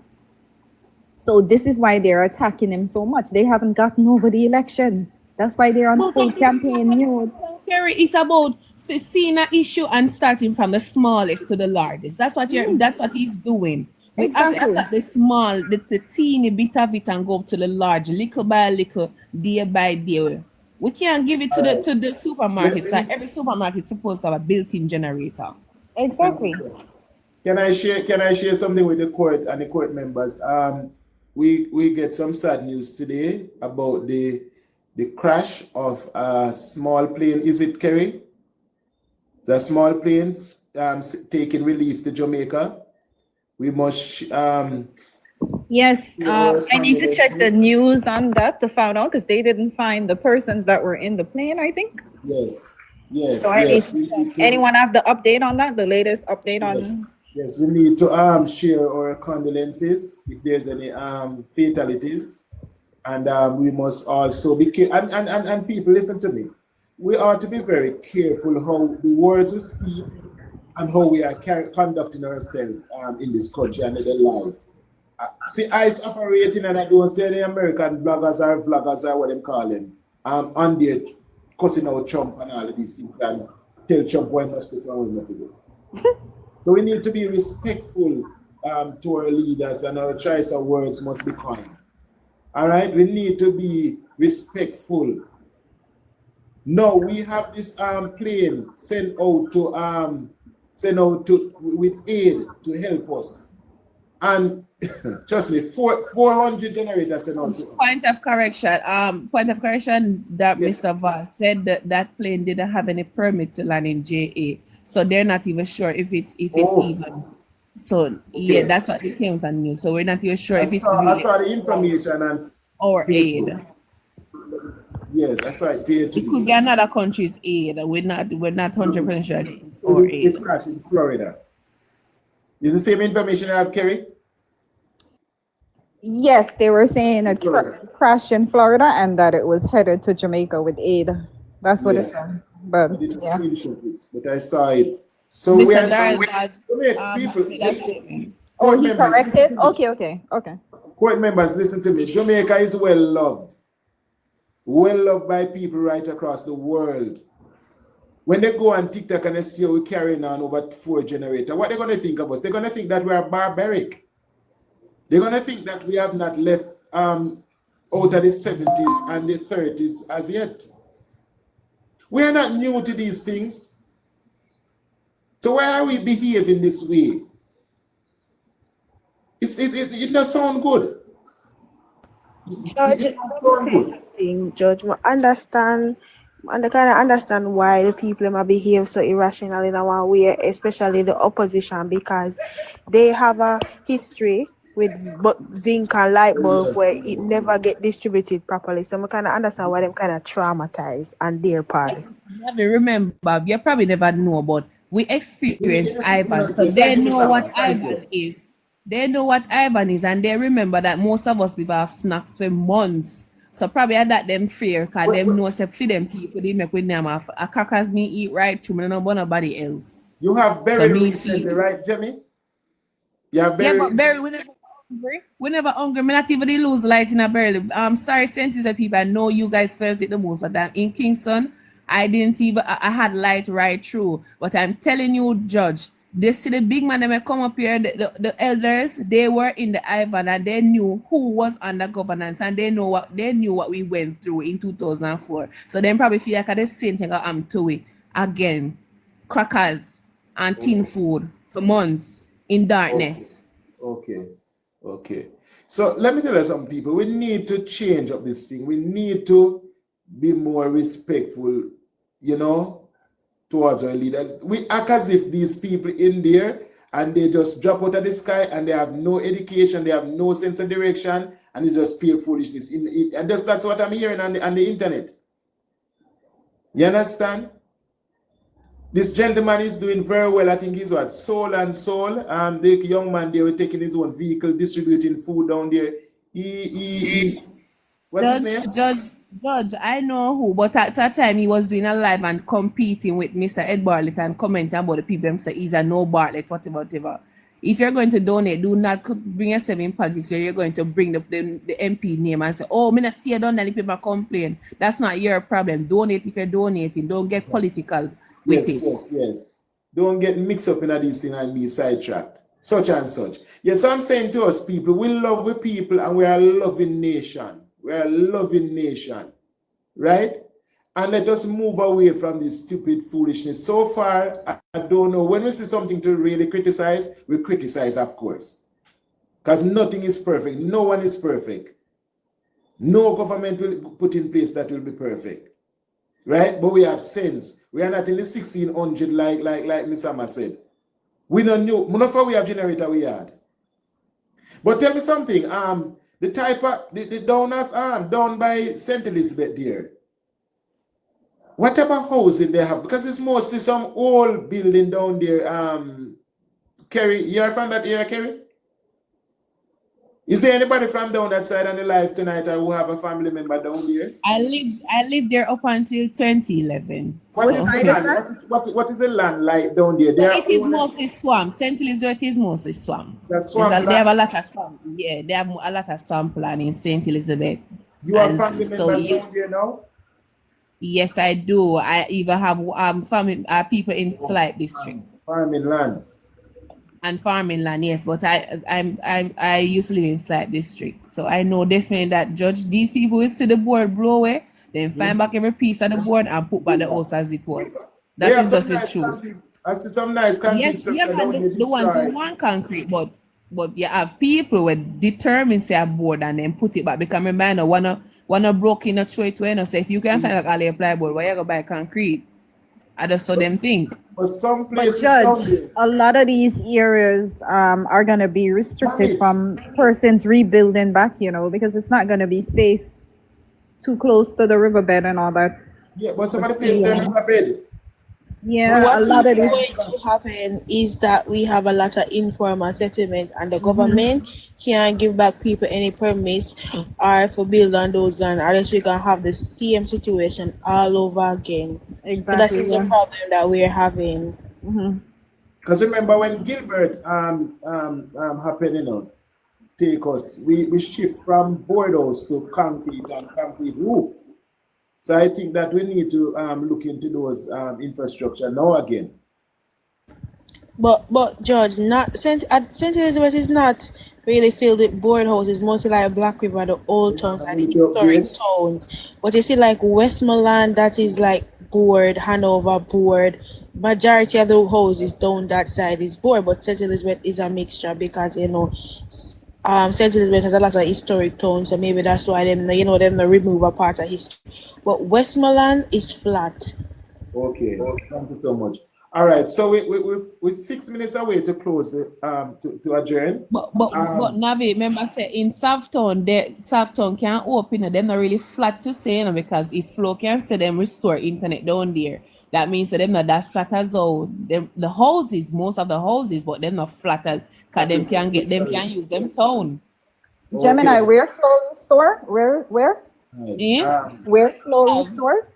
So this is why they're attacking him so much. They haven't gotten over the election. That's why they're on full campaign mode. Kerry, it's about seeing an issue and starting from the smallest to the largest. That's what he's doing. Exactly. The teeny bit of it and go up to the large, little by little, day by day. We can't give it to the supermarkets. Like every supermarket is supposed to have a built-in generator. Exactly. Can I share something with the court and the court members? We get some sad news today about the crash of a small plane. Is it, Kerry? The small planes taking relief to Jamaica. We must yes, I need to check the news on that to find out, because they didn't find the persons that were in the plane, I think. Yes. So anyone have the update on that? The latest update on? Yes, we need to share our condolences if there's any fatalities, and we must also be careful. And people, listen to me. We ought to be very careful how the words we speak and how we are conducting ourselves in this country and in the life. See, ICE operating, and I don't say the American bloggers or vloggers or what them call them, on there cussing out Trump and all of these things and tell Trump why must do and nothing do. So we need to be respectful to our leaders, and our choice of words must be kind. All right, we need to be respectful. No, we have this plane sent out to with aid to help us. And trust me, 400 generators and all. Point of correction. That yes. Mr. Val said that plane didn't have any permit to land in JA, so they're not even sure if it's even. So yeah, that's what they came with the news. So we're not even sure if it's. I saw the information and or Facebook. Aid. Yes, I saw it there. It could be another country's aid. We're not 100% sure. Or aid. It crashed in Florida. Is the same information I have, Kerry? Yes, they were saying a crash in Florida and that it was headed to Jamaica with aid. That's what it said. But yeah. But I saw it. So we are people. Oh, he corrected? Okay. Court members, listen to me. Jamaica is well loved. Well loved by people right across the world. When they go on TikTok and they see how we're carrying on over 4 generators, what they're going to think of us? They're going to think that we are barbaric. they're going to think that we have not left out of the 70s and the 30s as yet. We are not new to these things. So why are we behaving this way? It does sound good. Judge, something, Judge, I kind of understand why the people might behave so irrationally in one way, especially the opposition, because they have a history with zinc and light bulb where it never get distributed properly. So I kind of understand why them kind of traumatized on their part. You have to remember, you probably never know, but we experienced Ivan, so they know what Ivan is. They know what Ivan is, and they remember that most of us live off snacks for months. So probably at that them fear, because them know except for them people, they make with them off. A crackers me eat right through, me no know nobody else. You have buried recently, right, Jimmy? You have buried. Yeah, but buried, we never hungry. We never hungry. Me not even lose light in a burial. Sorry, sensitive people, I know you guys felt it the most of that. In Kingston, I didn't even, I had light right through. But I'm telling you, Judge, they see the big man that may come up here, the elders, they were in the Ivan and they knew who was under governance and they knew what we went through in 2004. So then probably feel like the same thing I'm doing again. Crackers and tin food for months in darkness. Okay. So let me tell you some people, we need to change up this thing. We need to be more respectful, towards our leaders. We act as if these people in there and they just drop out of the sky and they have no education, they have no sense of direction, and it's just pure foolishness. And that's what I'm hearing on the internet. You understand? This gentleman is doing very well. I think he's what? Soul and Soul. The young man there taking his own vehicle, distributing food down there. What's his name? Judge, I know who, but at that time he was doing a live and competing with Mr. Ed Bartlett and commenting about the people and say he's a no Bartlett, whatever. If you're going to donate, do not bring yourself in politics where you're going to bring the MP name and say, oh, me not see it done and the people complain. That's not your problem. Donate if you're donating. Don't get political with it. Yes. Don't get mixed up in these things and be sidetracked. Such and such. Yes, I'm saying to us people, we love the people and we are a loving nation. We're a loving nation, right? And let us move away from this stupid foolishness. So far, I don't know. When we see something to really criticize, we criticize, of course. Because nothing is perfect. No one is perfect. No government will put in place that will be perfect. Right? But we have sense. We are not in the 1600 like Miss Amma said. We don't know. Not for we have generator we had. But tell me something. The type of down by St. Elizabeth there. What type of housing they have? Because it's mostly some old building down there. Kerry, you're from that area, Kerry? Is there anybody from down that side on the live tonight or who have a family member down there? I lived there up until 2011. What is the land like down there? It is mostly swamp. St. Elizabeth is mostly swamp. They have a lot of swamp. Yeah, they have a lot of swamp land in St. Elizabeth. You have family members down there now? Yes, I do. I even have family people in Slight district. Farming land. And farming land, yes, but I used to live in Slight district, so I know definitely that Judge these people will see the board blow away, then find back every piece of the board and put back the house as it was. That is just the truth. I see some nice concrete. Yes, the ones who want concrete, but you have people who determined say a board and then put it back. Because remember, I know wanna broke in a throw it away. So if you can find like all the plywood, why you go buy concrete? I just saw them think. But some places, Judge, a lot of these areas are going to be restricted from persons rebuilding back, because it's not going to be safe too close to the riverbed and all that. Yeah, but some of the places they're riverbed. Yeah, what a lot is of going to happen is that we have a lot of informal settlement and the government can't give back people any permits or for build on those land unless we can have the same situation all over again. Exactly. So that is the problem that we're having. Because remember when Gilbert happened, take us, we shift from board house to concrete and concrete roof. So I think that we need to look into those infrastructure now again. But George, not St. Elizabeth is not really filled with board houses, mostly like Black River, the old towns and the historic towns. But you see like Westmoreland, that is like board, Hanover board. Majority of the houses down that side is board, but St. Elizabeth is a mixture because St. Elizabeth has a lot of historic towns, so maybe that's why them remove a part of history. But Westmoreland is flat. Okay, thank you so much. All right, so we're 6 minutes away to close to adjourn. But Navi, remember say in Southtown can't open them not really flat to say, because if Flow can say them restore internet down there, that means that them not that flat as all. The houses, most of the houses, but them not flat as because them can use them town. Gemini, Okay. where Flow restore? Where? Where Flow restore?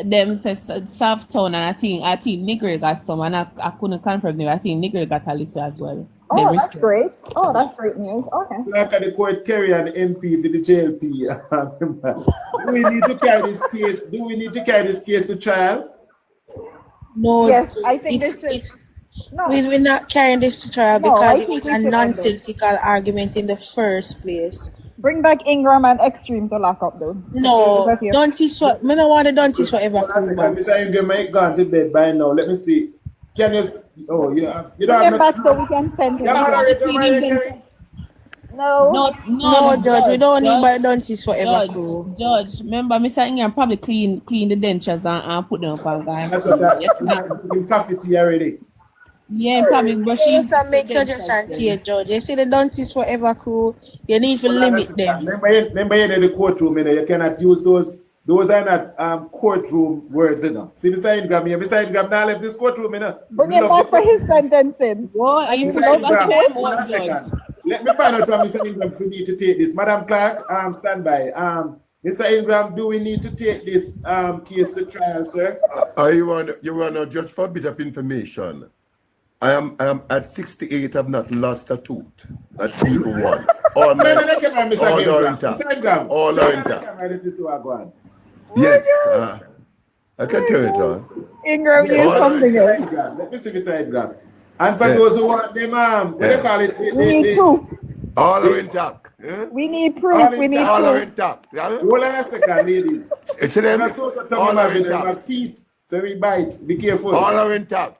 Them says Southtown, and I think Nigger got some, and I couldn't confirm them. I think Nigger got a little as well. Oh, that's great. Oh, that's great news. Okay. Like at the court carry an MP with the JLP. Do we need to carry this case? Do we need to carry this case to trial? No, Yes, I think this is. No. we're not carrying this to trial No, I because it think was we a should end it. nonsensical argument in the first place. Bring back Ingram and Extreme to lock up though. No, Okay. don't teach what. I don't want to don't teach whatever. Hold on a second, Mr. Ingram might gone to bed by now. Let me see. Can you? Oh, you don't Bring have him back so we can send him. Yeah, moderator, No. No, Judge, we don't need by don't teach forever. Judge, remember, Mr. Ingram probably clean the dentures and put them up on guys. That's what that. Coffee tea already. Yeah, probably brushing. Yes, I make suggestions here, Judge. You see the don't teach forever crew. You need to limit them. Remember in the courtroom, you cannot use those. Those are not courtroom words, See, Mr. Ingram here. Mr. Ingram now left this courtroom, Bring him back for his sentencing. What? Are you Mr. Ingram, hold on a second. Let me find out from Mr. Ingram if we need to take this. Madam Clerk, stand by. Mr. Ingram, do we need to take this case to trial, sir? You want just for a bit of information. I am at 68. I've not lost a tooth. At even one. All Mr. Ingram. All are intact. Yes, I can turn it on. Ingram, you something else. Let me see, Mr. Ingram. And for those who want them, what they call it? We need proof. All are intact. We need proof. We need All are proof. intact. Hold on a second, ladies. All are intact. Teeth, so we bite. Be careful. All are intact.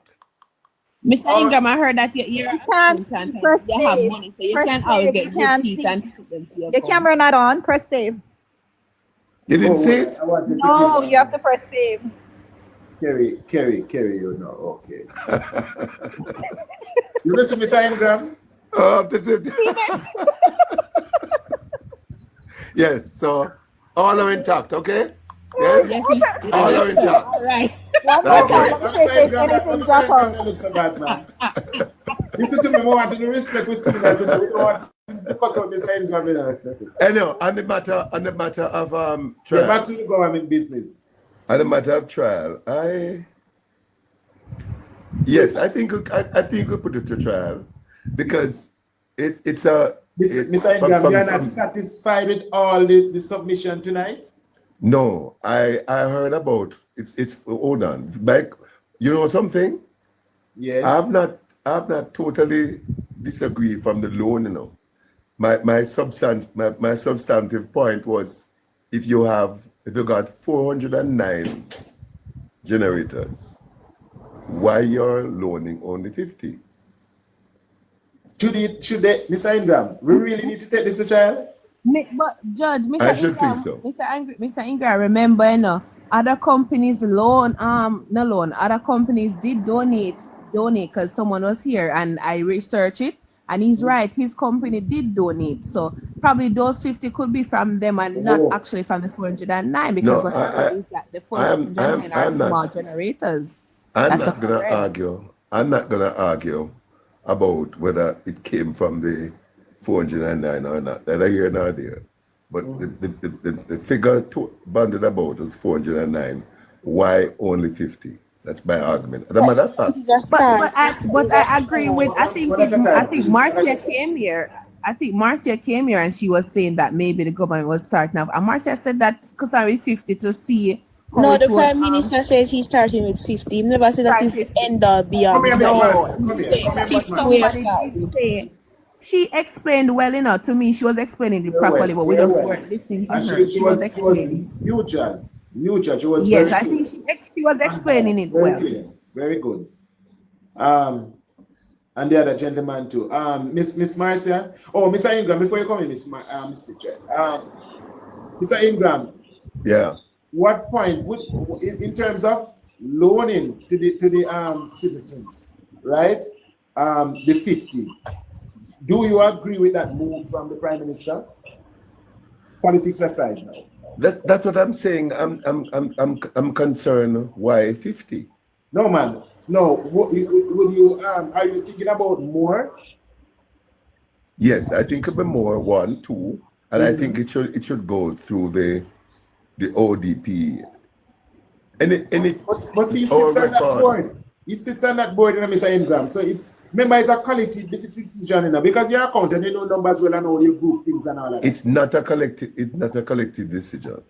Mr. Ingram, I heard that you're can't press you have save. money, so you Press can't always save. get You good can't teeth see. and stick them to your The phone. camera not on. Press save. You didn't see it? No, you have to press save. Carry, you know, okay. You listen, Mr. Ingram? Oh, this is yes, so all are intact, okay? Yeah? Yes, All are intact. all right. One more Okay. time. Let me say this. Anything drop out. Looks so bad, man. Listen to me, more want to respect with sinners, and we don't want to cuss out Mr. Ingram. Anyway, on the matter of Get trial. back to the government business. On the matter of trial, I think we put it to trial because it's a. Mr. Ingram, you are not satisfied with all the submission tonight? No, I heard about it's hold on. Like, you know something? Yes. I've not totally disagree from the loan, you know. My substantive point was if you got 409 generators, why you're loaning only 50? Should they, Mr. Ingram, we really need to take this to trial? But Judge, Mr. I should Ingram, think so. Mr. Ingram, remember, other companies other companies did donate because someone was here and I researched it and he's right, his company did donate. So probably those 50 could be from them and not actually from the 409 because No, what happens is that the 409 are small generators. I'm not gonna argue about whether it came from the 409 or not. Neither here nor there. But the figure banded about was 409. Why only 50? That's my argument. But I agree with. I think Marcia came here. I think Marcia came here and she was saying that maybe the government was starting off. And Marcia said that because I'm with 50 to see. No, the Prime Minister says he's starting with 50. He never said that it's the end all be all. she explained well enough to me. She was explaining it properly, but we just weren't listening to her. She was was explaining. neutral. Neutral. She was Yes, very I clear. think she was explaining it Very well. clear. Very good. And the other gentleman too. Miss Marcia. Oh, Mr. Ingram, before you come in, Mr. Chair. Mr. Ingram. Yeah. What point would, in terms of loaning to the citizens, right? The 50. Do you agree with that move from the Prime Minister? Politics aside now. That's what I'm saying. I'm concerned. Why 50? No, man. No. Would you are you thinking about more? Yes, I think it'll be more 1, 2, and I think it should go through the ODP. But he sits on that board. He sits on that board, Mr. Ingram. So remember, it's a collective decision, because you're accountant, you know numbers well and all your group things and all that. It's not a collective decision.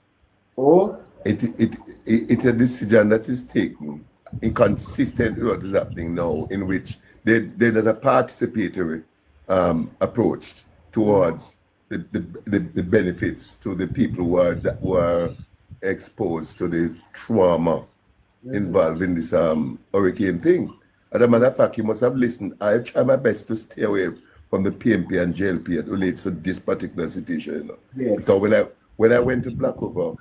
Oh? It's a decision that is taken inconsistent with what is happening now, in which there's a participatory approach towards the benefits to the people who are exposed to the trauma involved in this hurricane thing. As a matter of fact, you must have listened. I try my best to stay away from the PNP and JLP that relates to this particular situation. Yes. So when I went to Blackover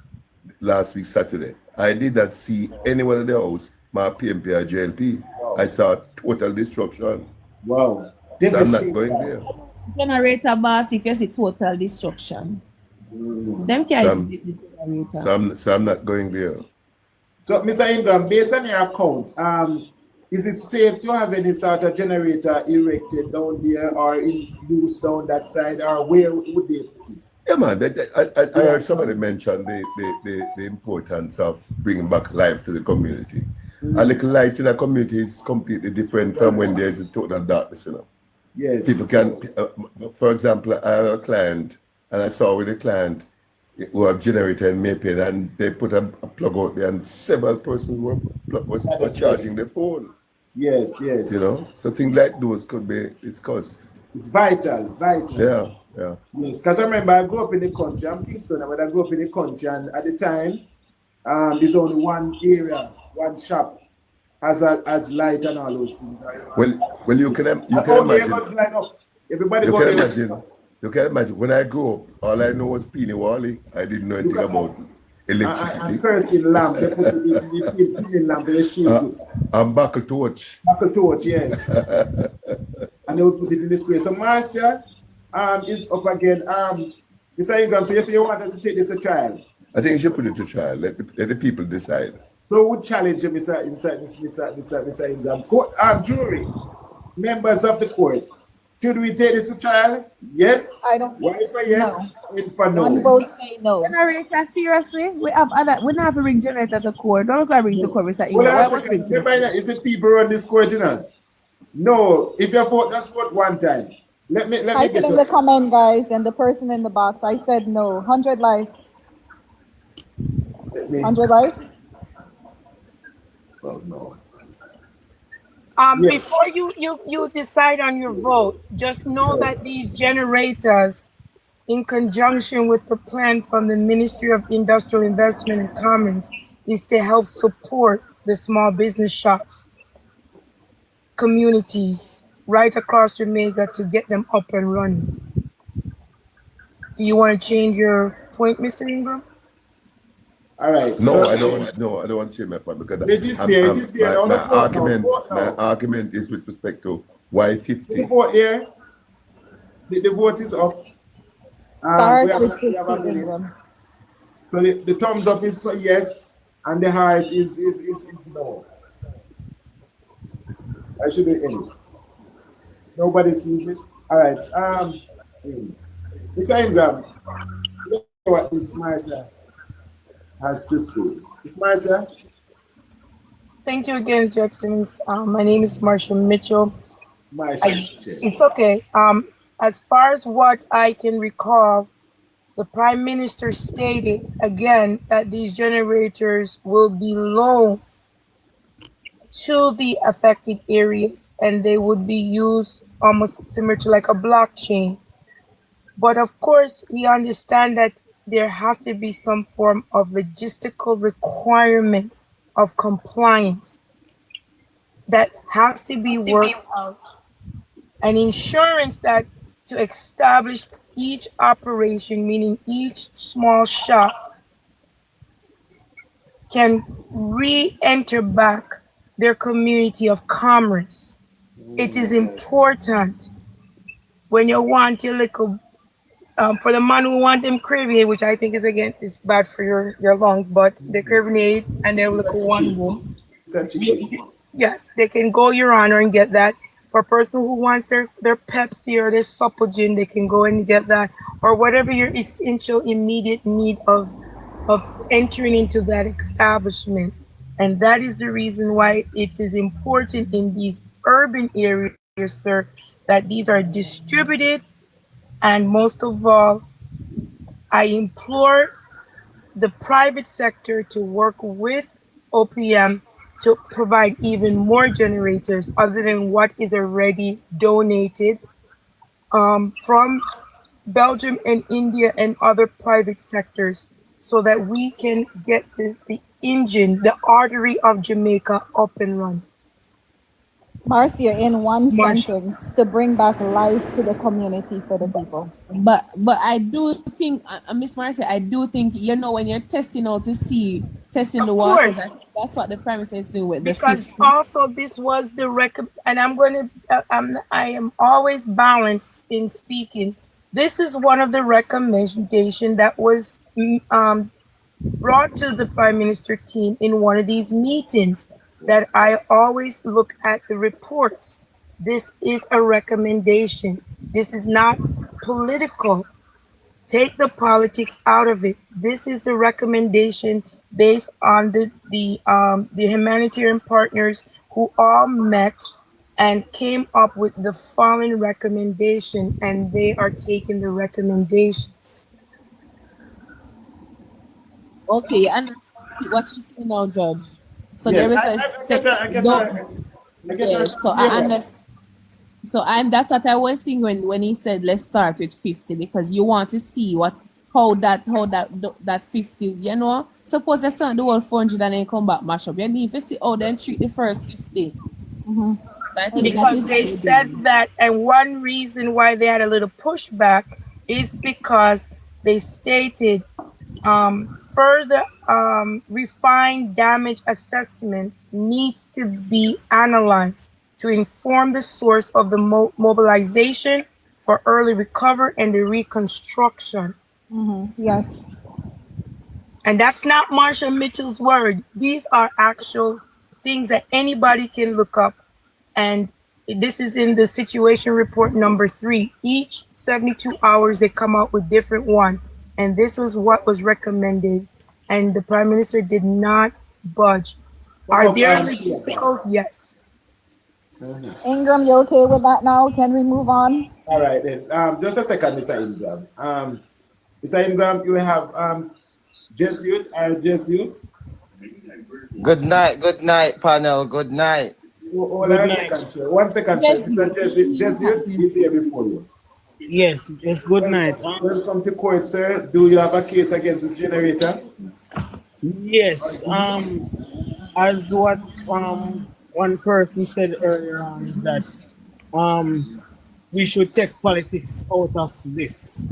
last week Saturday, I did not see anyone in the house, my PNP or JLP. Wow. I saw total destruction. Wow. So I'm not going there. Generator boss, if you see total destruction. Them can't the generator. So I'm not going there. So, Mr. Ingram, based on your account, is it safe to have any sort of generator erected down there or in use down that side, or where would they put it? Yeah, man. I heard somebody mention the importance of bringing back life to the community. A little light in a community is completely different from when there's a total darkness, Yes. People can, for example, I have a client, and I saw with a client who have generator in Maypen, and they put a plug out there, and several persons were charging their phone. Yes, yes. So things like those could be discussed. It's vital. Yeah. Yes, because I remember I grew up in the country. I'm Kingston, but I grew up in the country, and at the time, there's only one area, one shop has light and all those things. Well, you can imagine. Everybody You can imagine, when I grew up, all I know was Peony Wally. I didn't know anything about electricity. And kerosene lamp, they put the peeling lamp, they shield it. And buckle torch. Buckle torch, yes. And they would put it in the square. So Marcia is up again. Mr. Ingram, so you say you want us to take this to trial? I think you should put it to trial. Let the people decide. So would challenge you, Mr. Ingram. Jury, members of the court. Should we take this to trial? Yes. I don't. Why for yes? No. For no. One vote say no. Generator, seriously? We not have to bring generator to court. Don't go bring to court, Mr. Ingram. Is it people run this court, No. If you vote, just vote one time. Let me type it in the comment, guys, and the person in the box. I said no. 100 life. 100 life. Oh no. Yes. Before you decide on your vote, just know that these generators, in conjunction with the plan from the Ministry of Industrial Investment and Commerce, is to help support the small business shops, communities right across Jamaica to get them up and running. Do you want to change your point, Mr. Ingram? All right. No, I don't want to change my point, because my argument is with respect to why 50. The vote here. The vote is up. Start with 50, Ingram. So the thumbs up is for yes, and the heart is no. I should be in it. Nobody sees it. All right. Mr. Ingram, look at what Miss Marcia has to say. Miss Marcia? Thank you again, Jacksons. My name is Marsha Mitchell. It's okay. As far as what I can recall, the Prime Minister stated again that these generators will be loaned to the affected areas, and they would be used almost similar to like a blockchain. But of course, he understands that there has to be some form of logistical requirement of compliance that has to be worked out, and insurance that to establish each operation, meaning each small shop, can re-enter back their community of commerce. It is important when you want your little, for the man who want them Caribbean, which I think is again is bad for your lungs, but the Caribbean and their little one room. Yes, they can go, Your Honor, and get that. For a person who wants their Pepsi or their Supple Gin, they can go and get that, or whatever your essential immediate need of entering into that establishment. And that is the reason why it is important in these urban areas, sir, that these are distributed. And most of all, I implore the private sector to work with OPM to provide even more generators other than what is already donated from Belgium and India and other private sectors, so that we can get the engine, the artery of Jamaica up and running. Marcia, in one sentence, to bring back life to the community for the people. But I do think, Miss Marcia, I do think, you know, when you're testing out to see, testing the waters, that's what the Prime Minister is doing with because the 50. also this was the and I'm going to, I am always balanced in speaking. This is one of the recommendations that was brought to the Prime Minister team in one of these meetings, that I always look at the reports. This is a recommendation. This is not political. Take the politics out of it. This is the recommendation based on the humanitarian partners who all met and came up with the following recommendation, and they are taking the recommendations. Okay, and what you say now, Judge? So there is that's what I was thinking when he said let's start with 50, because you want to see how that 50, you know, suppose they send the whole 400 and then come back mash up. You need to see how they treat the first 50. Mm-hmm. I think because they said that, and one reason why they had a little pushback is because they stated further refined damage assessments needs to be analyzed to inform the source of the mobilization for early recovery and the reconstruction. Mm-hmm. Yes. And that's not Marshall Mitchell's word. These are actual things that anybody can look up. And this is in the situation report number 3. Each 72 hours, they come out with different one. And this was what was recommended. And the Prime Minister did not budge. Are there logisticals? Yes. Ingram, you okay with that now? Can we move on? All right, then. Just a second, Mr. Ingram. Mr. Ingram, you have Jesuit or Jesuit? Good night, panel. Good night. Hold on a second, sir. 1 second, sir. Mr. Jesuit is here before you. Yes, good night. Welcome to court, sir. Do you have a case against this generator? Yes. As what one person said earlier on, is that we should take politics out of this,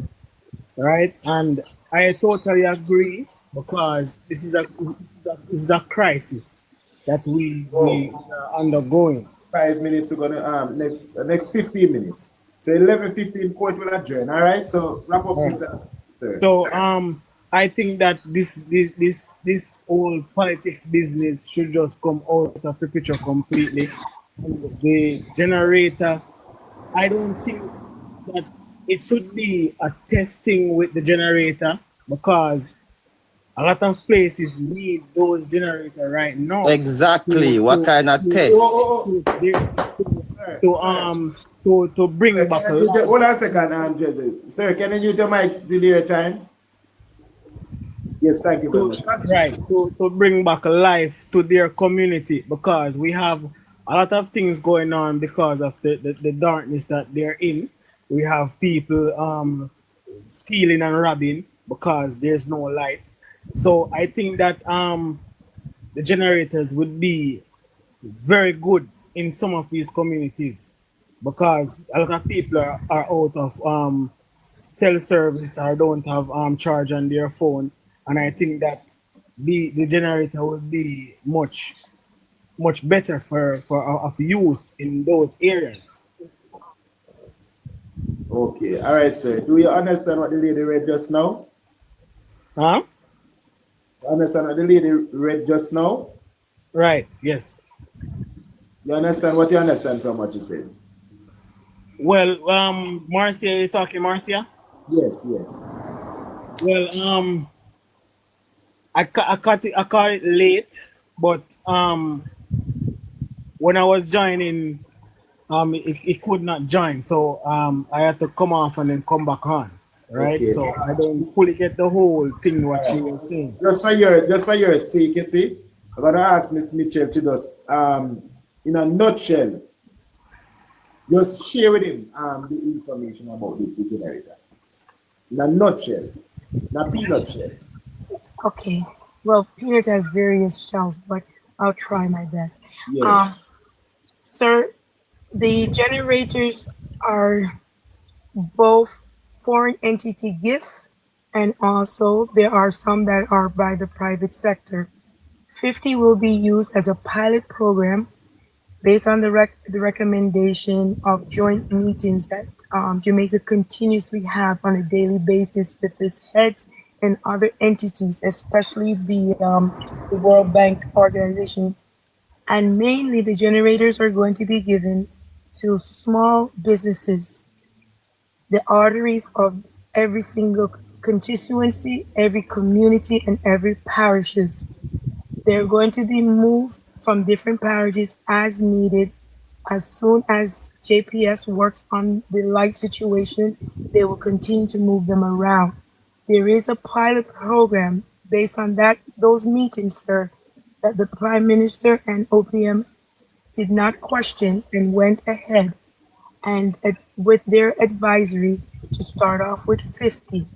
right? And I totally agree, because this is a crisis that we are undergoing. 5 minutes, we're gonna next 15 minutes. So 11:15 court will adjourn. All right. So wrap up, sir. So I think that this whole politics business should just come out of the picture completely. And the generator, I don't think that it should be a testing with the generator, because a lot of places need those generators right now. Exactly. What kind of test? To bring back. Hold on a second, Sir, can you use your mic till your time? Yes, thank you very much. Right, to bring back life to their community, because we have a lot of things going on because of the darkness that they're in. We have people stealing and robbing because there's no light. So I think that the generators would be very good in some of these communities, because a lot of people are out of cell service or don't have charge on their phone, and I think that the generator would be much better for of use in those areas. Okay, all right, sir. Do you understand what the lady read just now? Huh? Understand what the lady read just now? Right, yes. You understand what you understand from what you said? Well, Marcia, you talking Marcia? Yes, yes. Well, I caught it late, but when I was joining, it could not join, so I had to come off and then come back on. Right, Okay. so I don't fully get the whole thing what she was saying. Just for your sake, you see, I'm gonna ask Miss Mitchell to just in a nutshell, just share with him the information about the generator. In a nutshell, not peanut shell. Okay. Well, peanut has various shells, but I'll try my best. Yeah. Sir, the generators are both foreign entity gifts, and also there are some that are by the private sector. 50 will be used as a pilot program based on the recommendation of joint meetings that Jamaica continuously have on a daily basis with its heads and other entities, especially the World Bank organization. And mainly the generators are going to be given to small businesses, the arteries of every single constituency, every community, and every parishes. They're going to be moved from different parishes as needed. As soon as JPS works on the light situation, they will continue to move them around. There is a pilot program based on those meetings, sir, that the Prime Minister and OPM did not question and went ahead and with their advisory to start off with 50.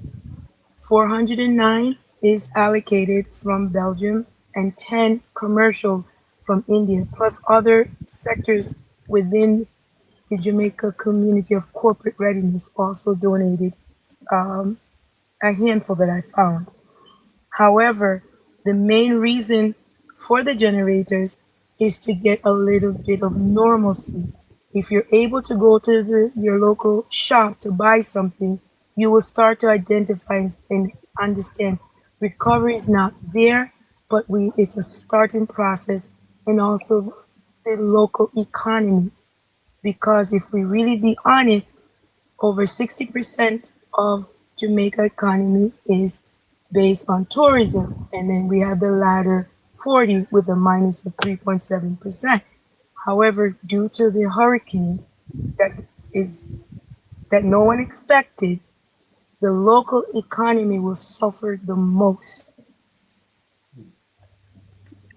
409 is allocated from Belgium and 10 commercial from India, plus other sectors within the Jamaica community of corporate readiness also donated a handful that I found. However, the main reason for the generators is to get a little bit of normalcy. If you're able to go to your local shop to buy something, you will start to identify and understand recovery is not there, but it's a starting process, and also the local economy. Because if we really be honest, over 60% of Jamaica economy is based on tourism, and then we have the latter 40 with a minus of 3.7%. However, due to the hurricane that no one expected, the local economy will suffer the most.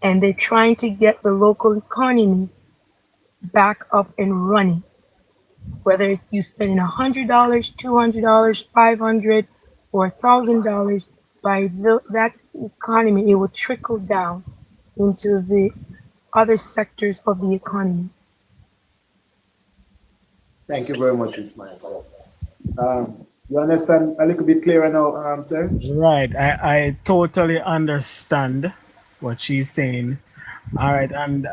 And they're trying to get the local economy back up and running. Whether it's you spending $100, $200, $500, or $1,000, by that economy, it will trickle down into the other sectors of the economy. Thank you very much, Ismail, sir. You understand a little bit clearer now, sir? Right. I totally understand what she's saying. All right, and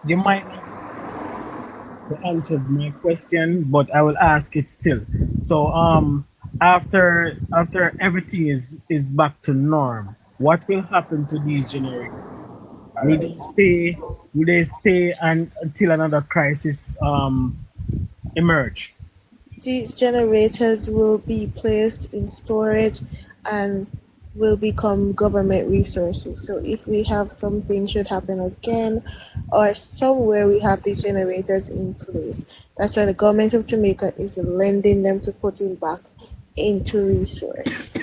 you might not answer my question, but I will ask it still. So after everything is back to norm, what will happen to these generators? Will they stay until another crisis emerge? These generators will be placed in storage and will become government resources. So if we have something should happen again, or somewhere we have these generators in place, that's why the government of Jamaica is lending them to put it back into resource.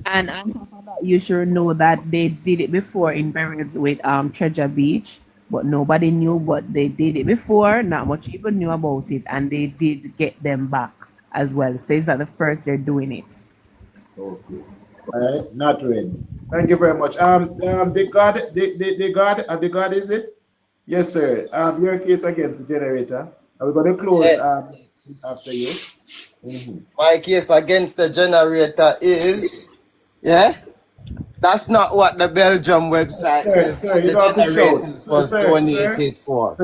And on top of that, you should know that they did it before in Berries with Treasure Beach, but nobody knew. But they did it before. Not much people knew about it, and they did get them back as well. So it's not the first they're doing it. Okay. All right, not read. Thank you very much. The God is it? Yes, sir. Your case against the generator. Are we going to close after you? My case against the generator is, that's not what the Belgium website says. Sir, you don't have to shout. Was donated for.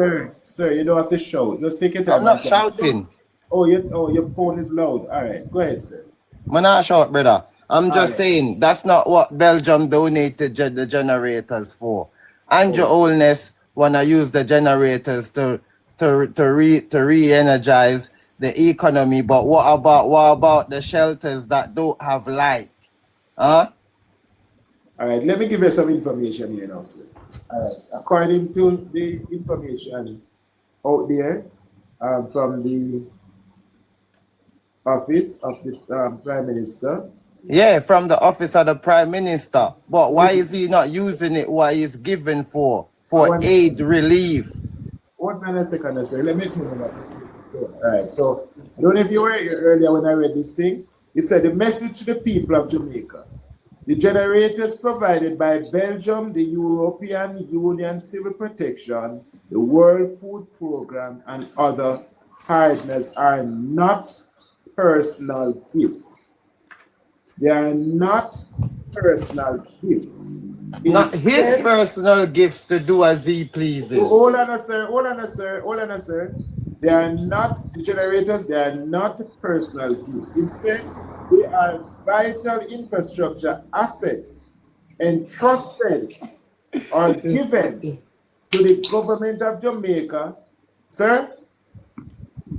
Sir, you don't have to shout. Just take it. I'm not shouting. Oh, your phone is loud. All right, go ahead, sir. I'm not shout, brother. I'm just saying that's not what Belgium donated the generators for. Andrew Holness wanna use the generators to re-energize the economy, but what about the shelters that don't have light? Huh? All right, let me give you some information here now, sir. All right, according to the information out there from the office of the Prime Minister. Yeah, from the office of the Prime Minister. But why is he not using it? What he's given for aid relief? One minute, a second, sir. Let me tell you that. All right, so I don't know if you were here earlier when I read this thing. It said the message to the people of Jamaica. The generators provided by Belgium, the European Union Civil Protection, the World Food Program, and other partners are not personal gifts. They are not personal gifts. Not his personal gifts to do as he pleases. Hold on, sir. They are not the generators, they are not personal gifts. Instead, they are vital infrastructure assets entrusted or given to the government of Jamaica. Sir?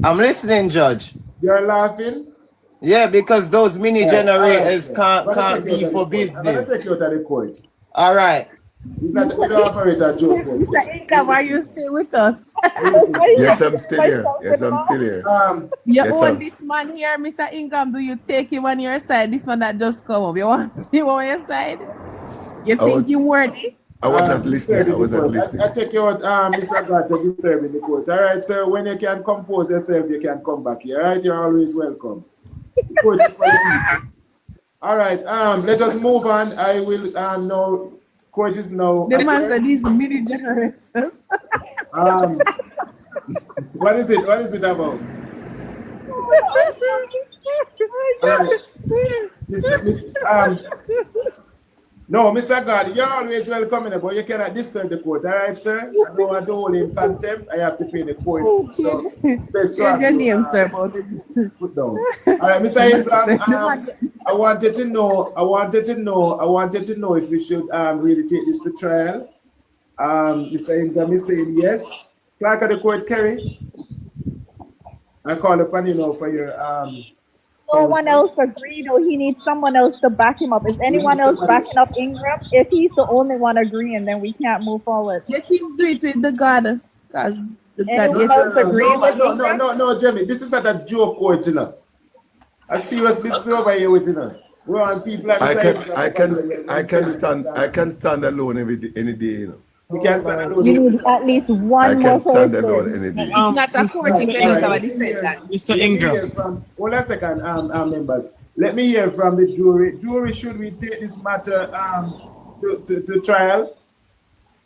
I'm listening, Judge. You're laughing? Yeah, because those mini generators can't be for business. I'm going to take you out of the court. All right. We don't operate a joke. Mr. Income, are you still with us? Yes, I'm still here. You own this man here, Mr. Income. Do you take him on your side? This one that just come up. You want him on your side? You think you worthy? I was not listening. I take you out, Mr. God, to disturb in the court. All right, sir. When you can compose yourself, you can come back here. All right, you're always welcome. The court is for you. All right. Let us move on. I will now. Court is now. The man said these mini generators. What is it? What is it about? No, Mr. God, you're always welcome, but you cannot disturb the court, all right, sir? I don't want to hold in contempt. I have to pay the court. So, change your name, sir. Put down. All right, Mr. Ingram, I wanted to know if we should really take this to trial. Mr. Ingram is saying yes. Clerk of the court, Kerry. I call upon you now for your No one else agreed, or he needs someone else to back him up. Is anyone else backing up Ingram? If he's the only one agreeing, then we can't move forward. You keep doing it with the God, because the anyone else agreeing with Ingram? No, Jimmy, this is not a joke court, you know. A serious business over here with, you know. We want people like I can stand alone any day, you know. You can stand alone. You need at least one more person. It's not a court if you don't have a defendant. Mr. Ingram. Hold on a second, members. Let me hear from the jury. Jury, should we take this matter to trial?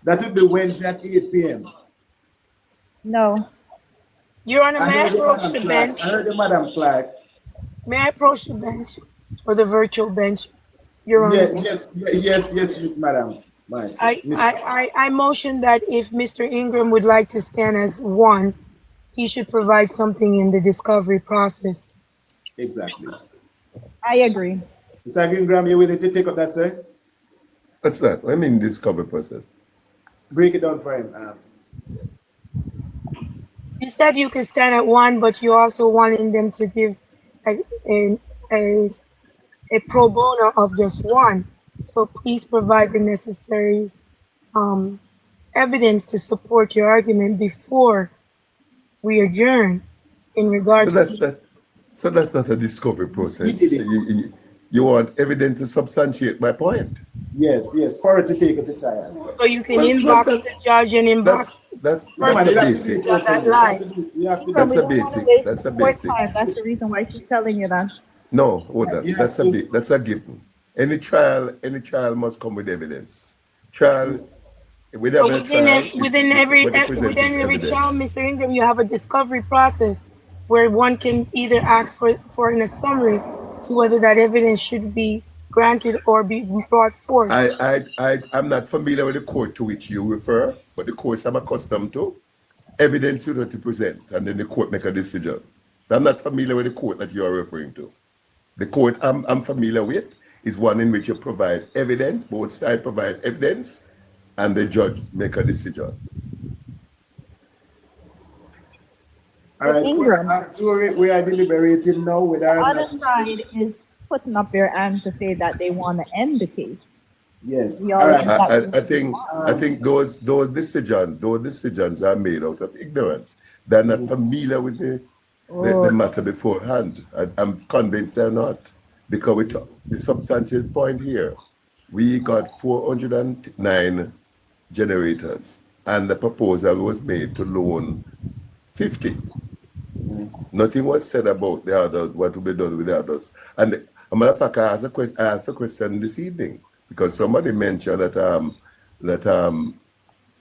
That will be Wednesday at 8 p.m. No. Your Honor, may I approach the bench? I heard the Madam Clerk. May I approach the bench or the virtual bench? Your Honor. Yes, Miss Madam. I motion that if Mr. Ingram would like to stand as one, he should provide something in the discovery process. Exactly. I agree. Mr. Ingram, you willing to take up that, sir? What's that? I mean discovery process. Break it down for him. You said you can stand at one, but you also wanted them to give a pro bono of just one. So please provide the necessary evidence to support your argument before we adjourn in regards so that's not a discovery process. You want evidence to substantiate my point. Yes, for it to take it to trial. So you can inbox the judge and inbox. That's person a basic. on that line. That's a basic. That's a basic. That's the reason why she's telling you that. No, hold on. That's a given. Any trial must come with evidence. Trial. Within every trial, Mr. Ingram, you have a discovery process where one can either ask for in a summary to whether that evidence should be granted or be brought forth. I'm not familiar with the court to which you refer, but the courts I'm accustomed to. Evidence you have to present, and then the court make a decision. So I'm not familiar with the court that you are referring to. The court I'm familiar with is one in which you provide evidence, both sides provide evidence, and the judge make a decision. All right, we are deliberating now with our other side is putting up their hand to say that they want to end the case. Yes. I think those decisions are made out of ignorance. They're not familiar with the matter beforehand. I'm convinced they're not. Because we talk, the substantial point here, we got 409 generators, and the proposal was made to loan 50. Nothing was said about the others, what will be done with the others. And as a matter of fact, I asked a question this evening because somebody mentioned that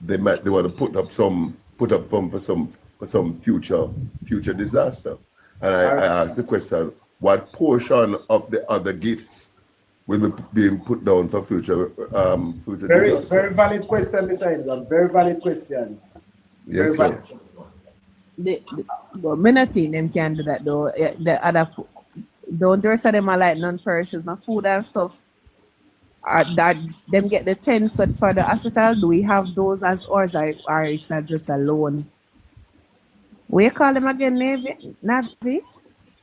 they want to put up some for some future disaster. And I asked the question, what portion of the other gifts will be being put down for future disaster? Very valid question, Mr. Ingram. Very valid question. Yes, sir. But many things them can do that though. The other don't the rest of them are like non-perishables, no food and stuff. That them get the tents for the hospital. Do we have those as ours or it's just a loan? What you call them again, Navy?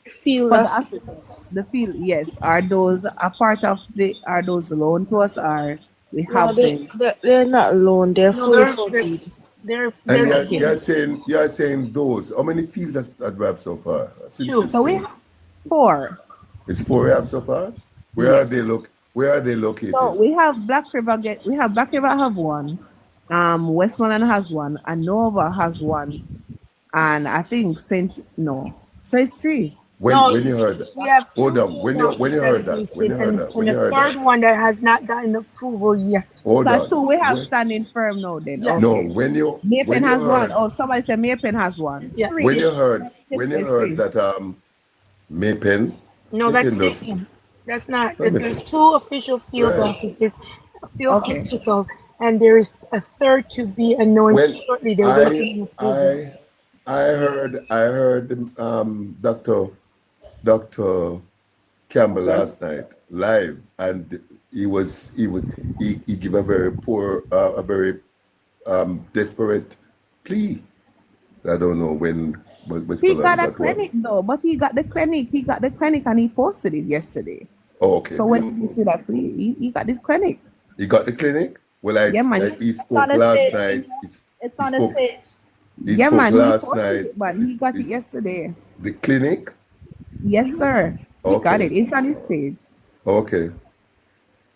Field hospitals. The field, yes. Are those a part of are those loan to us or we have them? They're not loan, they're fully funded. And you're saying those. How many fields have we have so far? So we have 4. It's 4 we have so far? Where are they located? So we have Black River have one. Westmoreland has one, and Nova has one, and I think so it's 3. When you heard that? We have Hold on. When you heard that? And the third one that has not gotten approval yet. So we have standing firm now then. Yes. No, when you Maypen has one. Oh, somebody said Maypen has one. Yeah. When you heard that Maypen. No, that's Maypen. That's not. There's 2 official field offices, a field hospital, and there is a third to be announced shortly. I heard Dr. Campbell last night live, and he gave a very poor, a very desperate plea. I don't know when. He got a clinic though, but he got the clinic. And he posted it yesterday. Oh, okay. So when you see that plea, he got the clinic. He got the clinic? Well, he spoke last night. It's on the page. He spoke last night. But he got it yesterday. The clinic? Yes, sir. He got it. It's on his page. Okay.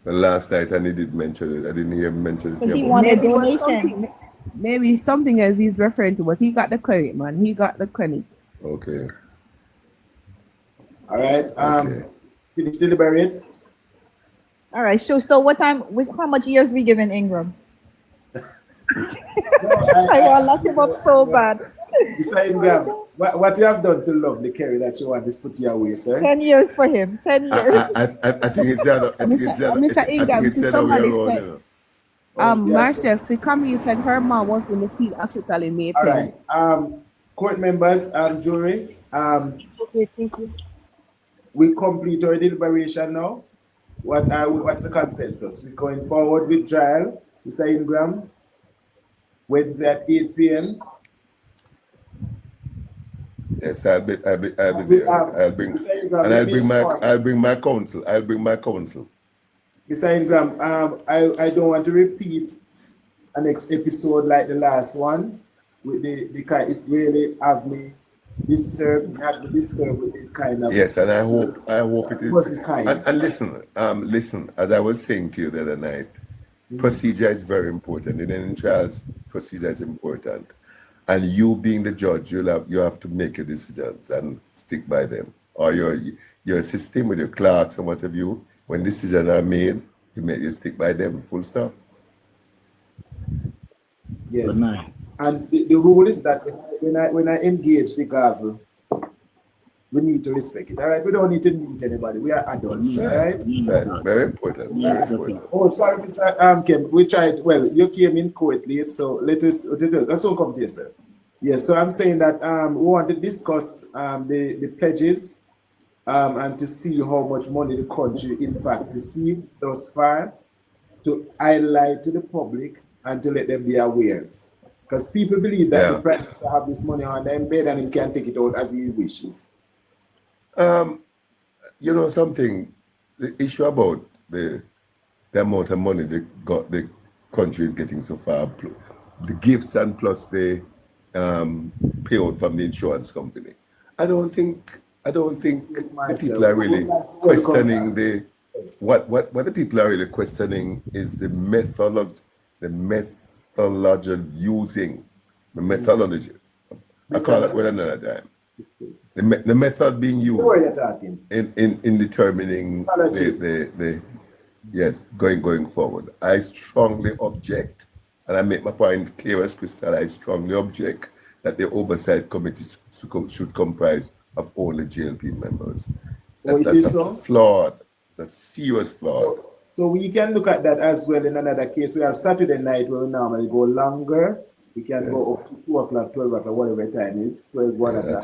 But last night, and he did mention it. I didn't hear him mention it. He wanted donation. Maybe something else he's referring to, but he got the clinic, man. He got the clinic. Okay. All right. Finish deliberate. All right. So what time? How much years we giving Ingram? I want to lock him up so bad. Mr. Ingram, what you have done to Lovely Kerry that you want is put your way, sir? 10 years for him. 10 years. I think it's the other. Mr. Ingram, somebody said. Marcia, see, come here, said her mom was in the field hospital in Maypen. All right. Court members, jury. Okay, thank you. We complete our deliberation now. What's the consensus? We're going forward with trial, Mr. Ingram, Wednesday at 8 p.m. Yes, I'll be there. I'll bring my counsel. Mr. Ingram, I don't want to repeat an next episode like the last one. With it really have me disturbed. He had to disturb with it kind of. Yes, and I hope it is. Wasn't kind. And listen, as I was saying to you the other night, procedure is very important. In any trials, procedure is important. And you being the judge, you have to make your decisions and stick by them. Or your system with your clerks and what have you, when decisions are made, you stick by them, full stop. Yes. And the rule is that when I engage the gavel, we need to respect it. All right, we don't need to meet anybody. We are adults. All right. Right. Very important. Very important. Oh, sorry, Mr. Kim. We tried. Well, you came in court late, so let us. Let's all come to you, sir. Yes. So I'm saying that we want to discuss the pledges and to see how much money the country in fact received thus far, to highlight to the public and to let them be aware. Because people believe that the Prime Minister have this money on them bed and he can take it out as he wishes. You know something, the issue about the amount of money the country is getting so far, the gifts and plus the payout from the insurance company. I don't think the people are really questioning what the people are really questioning is the methodology using the methodology. I call it with another time. The method being used in determining the going forward. I strongly object, and I make my point clear as crystal. I strongly object that the oversight committee should comprise of only JLP members. That's flawed. That's serious flawed. So we can look at that as well in another case. We have Saturday night where we normally go longer. We can go up to 2 o'clock, 12 o'clock, whatever time is, 12, 1 o'clock.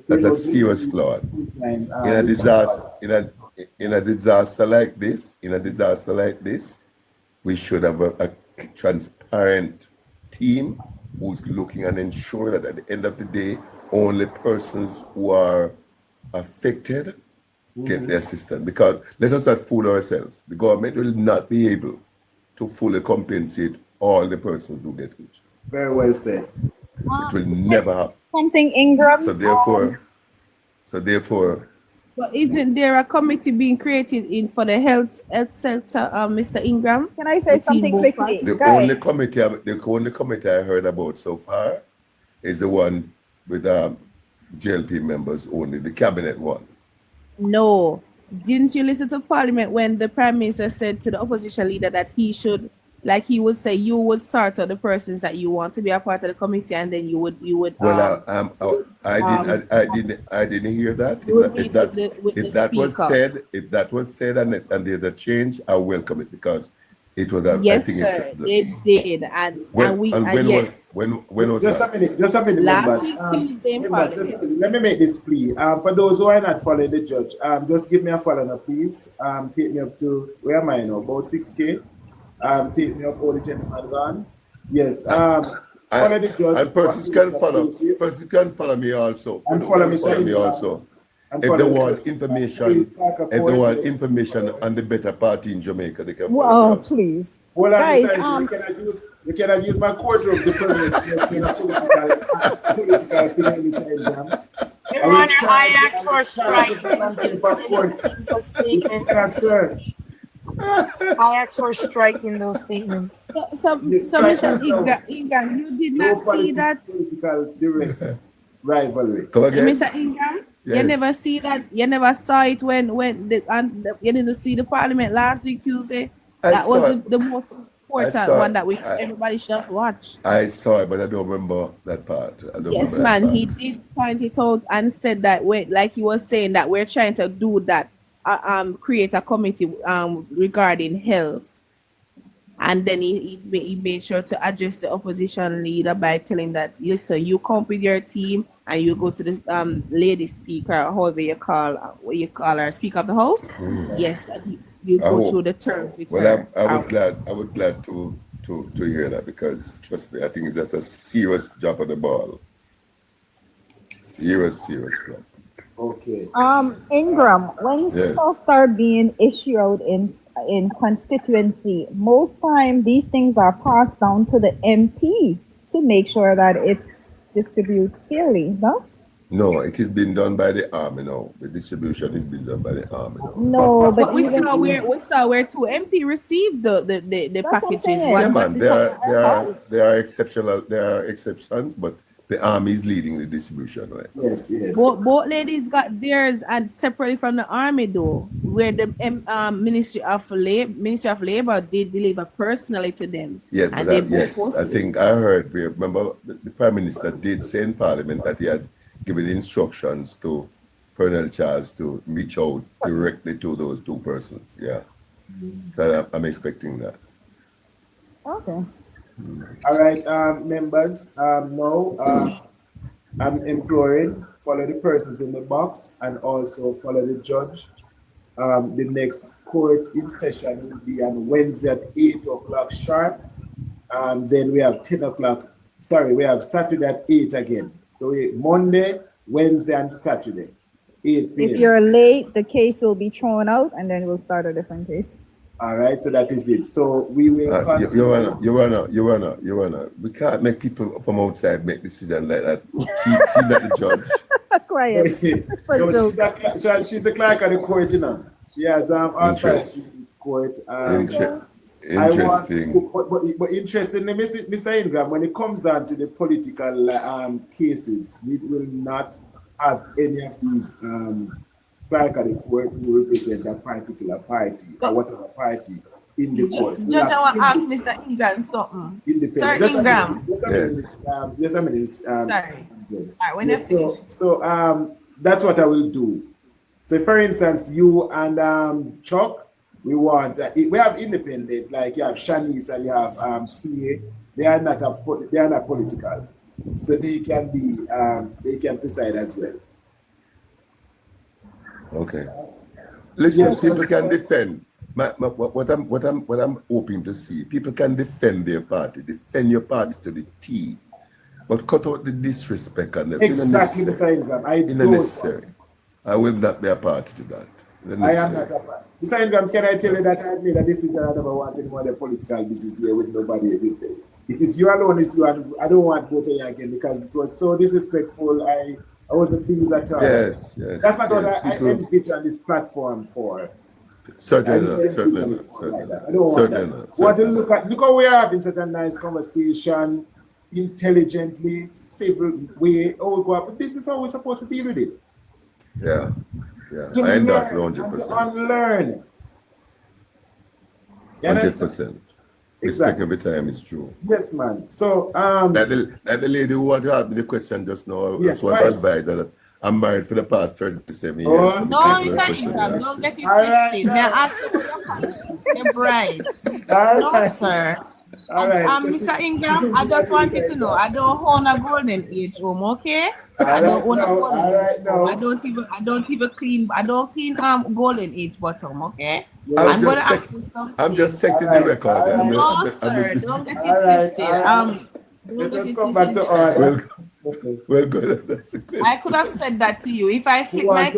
That's a serious flaw. In a disaster like this, we should have a transparent team who's looking and ensure that at the end of the day, only persons who are affected get the assistance. Because let us not fool ourselves. The government will not be able to fully compensate all the persons who get rich. Very well said. It will never happen. Something, Ingram. So therefore. But isn't there a committee being created for the health sector, Mr. Ingram? Can I say something quickly? The only committee I heard about so far is the one with JLP members only, the cabinet one. No. Didn't you listen to Parliament when the Prime Minister said to the opposition leader that he should, like he would say, you would sort out the persons that you want to be a part of the committee, and then you would. Well, I didn't hear that. If that was said, and there's a change, I welcome it because it was. Yes, sir. They did, when was just a minute, last members. Let me make this plea. For those who are not following the judge, just give me a follow now, please. Take me up to where am I now? About 6K. Take me up all the gentlemen gone. Yes. Follow the judge. And persons can follow. Persons can follow me also. And follow me also. If they want information on the better party in Jamaica, they can follow me also. Please. Well, guys, you cannot use my courtroom to permit political opinion. Your Honor, I ask for a strike. Sir. I asked for a strike in those statements. So Mr. Ingram, you did not see that political direct rivalry. Mr. Ingram, yes. You never see that. You never saw it when you didn't see the Parliament last week Tuesday. That was the most important one that everybody should watch. I saw it, but I don't remember that part. Yes, man, he did point it out and said that like he was saying that we're trying to do that. Create a committee regarding health, and then he made sure to address the opposition leader by telling that yes, sir, you come with your team and you go to the lady speaker, or however you call her, Speaker of the House. Yes, that you go through the terms with her. I would glad to hear that, because trust me, I think that's a serious drop of the ball. Serious drop. Okay. Ingram, when stuff are being issued in constituency, most time these things are passed down to the MP to make sure that it's distributed fairly, no? No, it is being done by the army now. The distribution is being done by the army now. No, But but we even saw where two MP received the That's what I'm packages. saying. What Yeah, what man, the there are exceptional, there are exceptions, but the army is leading the distribution, right? Yes, yes. both ladies got theirs and separately from the army though, where the Ministry of Labor did deliver personally to them. Yes, And but they that, both yes, I posted it. think I heard. Remember, the Prime Minister did say in Parliament that he had given instructions to Colonel Charles to reach out directly to those two persons. Yeah, so I'm expecting that. okay. All right, members. Now, I'm imploring follow the persons in the box and also follow the judge. The next court in session will be on Wednesday at 8 o'clock sharp. Then we have 10 o'clock. Sorry, we have Saturday at 8 again. So Monday, Wednesday, and Saturday, 8 p.m. If you're late, the case will be thrown out, and then we'll start a different case. All right, so that is it. So we will. Your Honor, we can't make people from outside make decisions like that. She's not the judge. Quiet. No, she's the clerk of the court, you know. She has authorized this court. Interesting. But interestingly, Mr. Ingram, when it comes down to the political cases, we will not have any of these clerk of the court who represent a particular party or whatever party in the court. Judge, I want to ask Mr. Ingram something. Sir Ingram. Yes, I mean, sorry. All right, when so that's what I will do. So, for instance, you and Chuck, we have independent, like you have Shanice and you have Play. They are not political, so they can preside as well. Okay. Listen, yes, people can defend. What I'm hoping to see, people can defend their party, defend your party to the T, but cut out the disrespect and the exactly the same. Unnecessary. I will not be a party to that. I am not a party. Mr. Ingram, can I tell you that I made a decision? I never want any more of the political business here with nobody. If it's you alone, it's you. I don't want to go to you again because it was so disrespectful. I wasn't pleased at all. Yes. That's not what I engage on this platform for. Certainly. I don't want that. Want to look how we are having such a nice conversation, intelligently, civil way. Oh, God, but this is how we're supposed to deal with it. Yeah. I endorse 100%. Unlearn. 100%. Respect every time is true. Yes, man. So that the lady who wanted to ask me the question just now, yes, I want to advise that I'm married for the past 37 years. So no, Mr. Ingram, don't get it twisted. May I ask you your bride? No, sir. All right. Mr. Ingram, I just wanted to know. I don't own a golden age home, okay? I don't own a golden age home. I don't even clean. I don't clean golden age bottom, okay? I'm gonna ask you something. I'm just checking the record. No, sir. Don't get it twisted. Don't get it twisted. Well, good. I could have said that to you if I flip my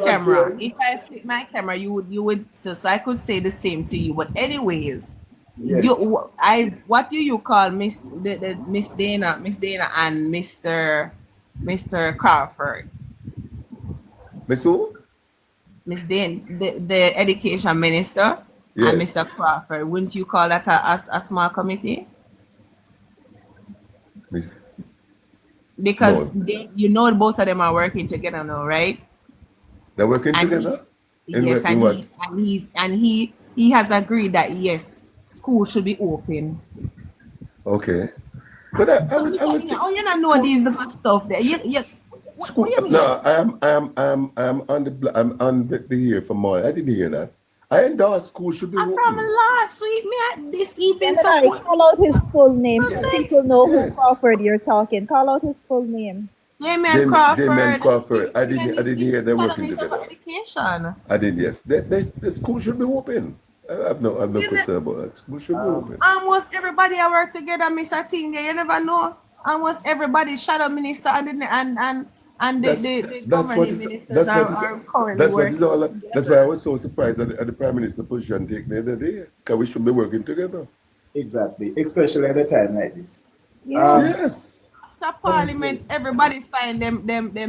camera. You would. So I could say the same to you. But anyways. Yes. What do you call Miss Dana and Mr. Crawford? Miss who? Miss Dana, the education minister, yes. And Mr. Crawford. Wouldn't you call that a small committee? Because no. Both of them are working together now, right? They're working together. Yes, and he has agreed that yes. School should be open. Okay. But you not know these stuff there. What do you mean? No, I'm on the here for more. I didn't hear that. I endorse school should be open. From last week, this evening. Call out his full name so people know who Crawford you're talking. Call out his full name. Damien Crawford. I didn't hear them working together. Education. I didn't. Yes, the school should be open. I have no question about that. School should be open. Almost everybody I work together, Mr. Tinga. You never know. Almost everybody, shadow minister and the governing ministers are currently working. That's why I was so surprised at the Prime Minister position taken the other day. Because we should be working together. Exactly, especially at a time like this. Yeah. Yes. After Parliament, everybody find them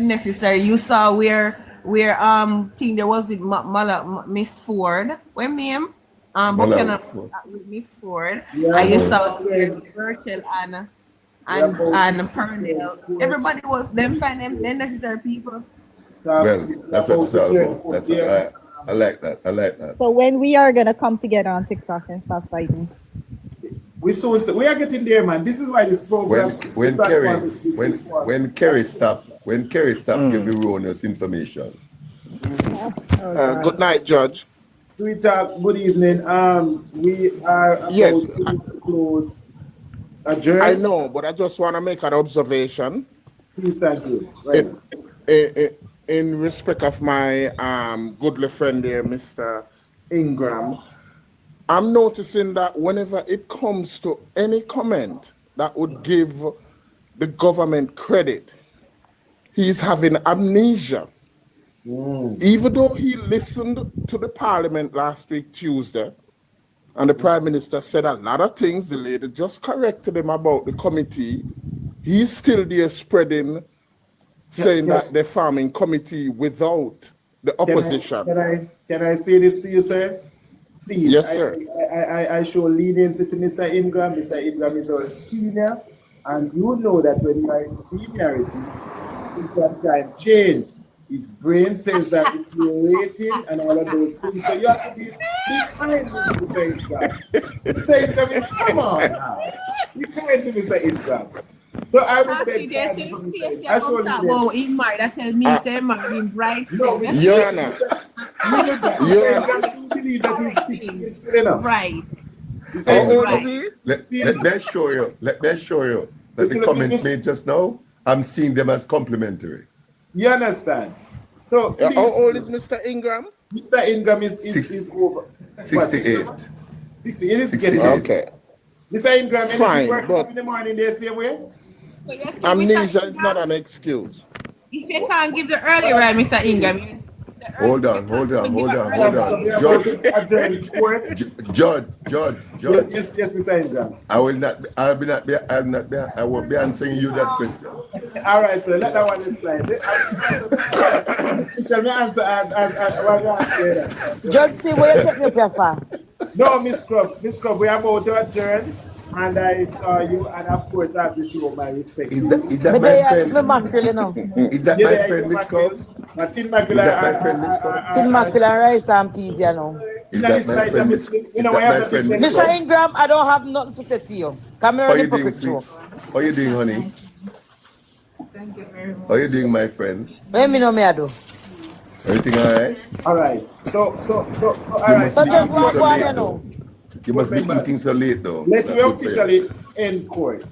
necessary. You saw where thing there was with Miss Ford. What name? Buchanan with Miss Ford. And you saw where Burchell and Purnell. Everybody was them find them necessary people. Well, that's what it's all about. That's I like that. I like that. So when we are gonna come together on TikTok and stop fighting. We are getting there, man. This is why this program. When Kerry stop give the Ronus information. Good night, Judge. Sweet talk. Good evening. We are about to close. Adjourn. I know, but I just want to make an observation. Please, thank you. Right. In respect of my goodly friend there, Mr. Ingram, I'm noticing that whenever it comes to any comment that would give the government credit, he's having amnesia. Even though he listened to the Parliament last week, Tuesday, and the Prime Minister said a lot of things, the lady just corrected him about the committee, he's still there spreading, saying that they're forming committee without the opposition. Can I say this to you, sir? Please. Yes, sir. I show leniency to Mr. Ingram. Mr. Ingram is our senior, and you know that when you are in seniority, things sometimes change. His brain cells are deteriorating and all of those things. So you have to be kind to Mr. Ingram. Mr. Ingram is, come on now. Be kind to Mr. Ingram. So I would beg I show well, he might tell me say my bright. No, Your Honor. You believe that he's 6 years enough. Right. How old is he? Let me show you that the comments made just now, I'm seeing them as complimentary. You understand? So please, how old is Mr. Ingram? Mr. Ingram is over 68. 60. It is getting okay. Mr. Ingram, fine, but in the morning the same way? Amnesia is not an excuse. If you can't give the early right, Mr. Ingram. Hold on. Judge. Yes, Mr. Ingram. I won't be answering you that question. All right, so let that one slide. Shall we answer and Judge, see where you take me up here for? No, Miss Scrub, we are about to adjourn. And I saw you, and of course, I have to show my respect. Is that my friend? Is that my friend, Miss Scrub? Tin Macula, Tin Macula, rice and peas, you know. Is that my friend? Mr. Ingram, I don't have nothing to say to you. Come here on the puppet show. How you doing, honey? Thank you very much. How you doing, my friend? Let me know me I do. Everything all right? All right. So, all right. So just walk on, you know. You must be eating so late, though. Let me officially end court.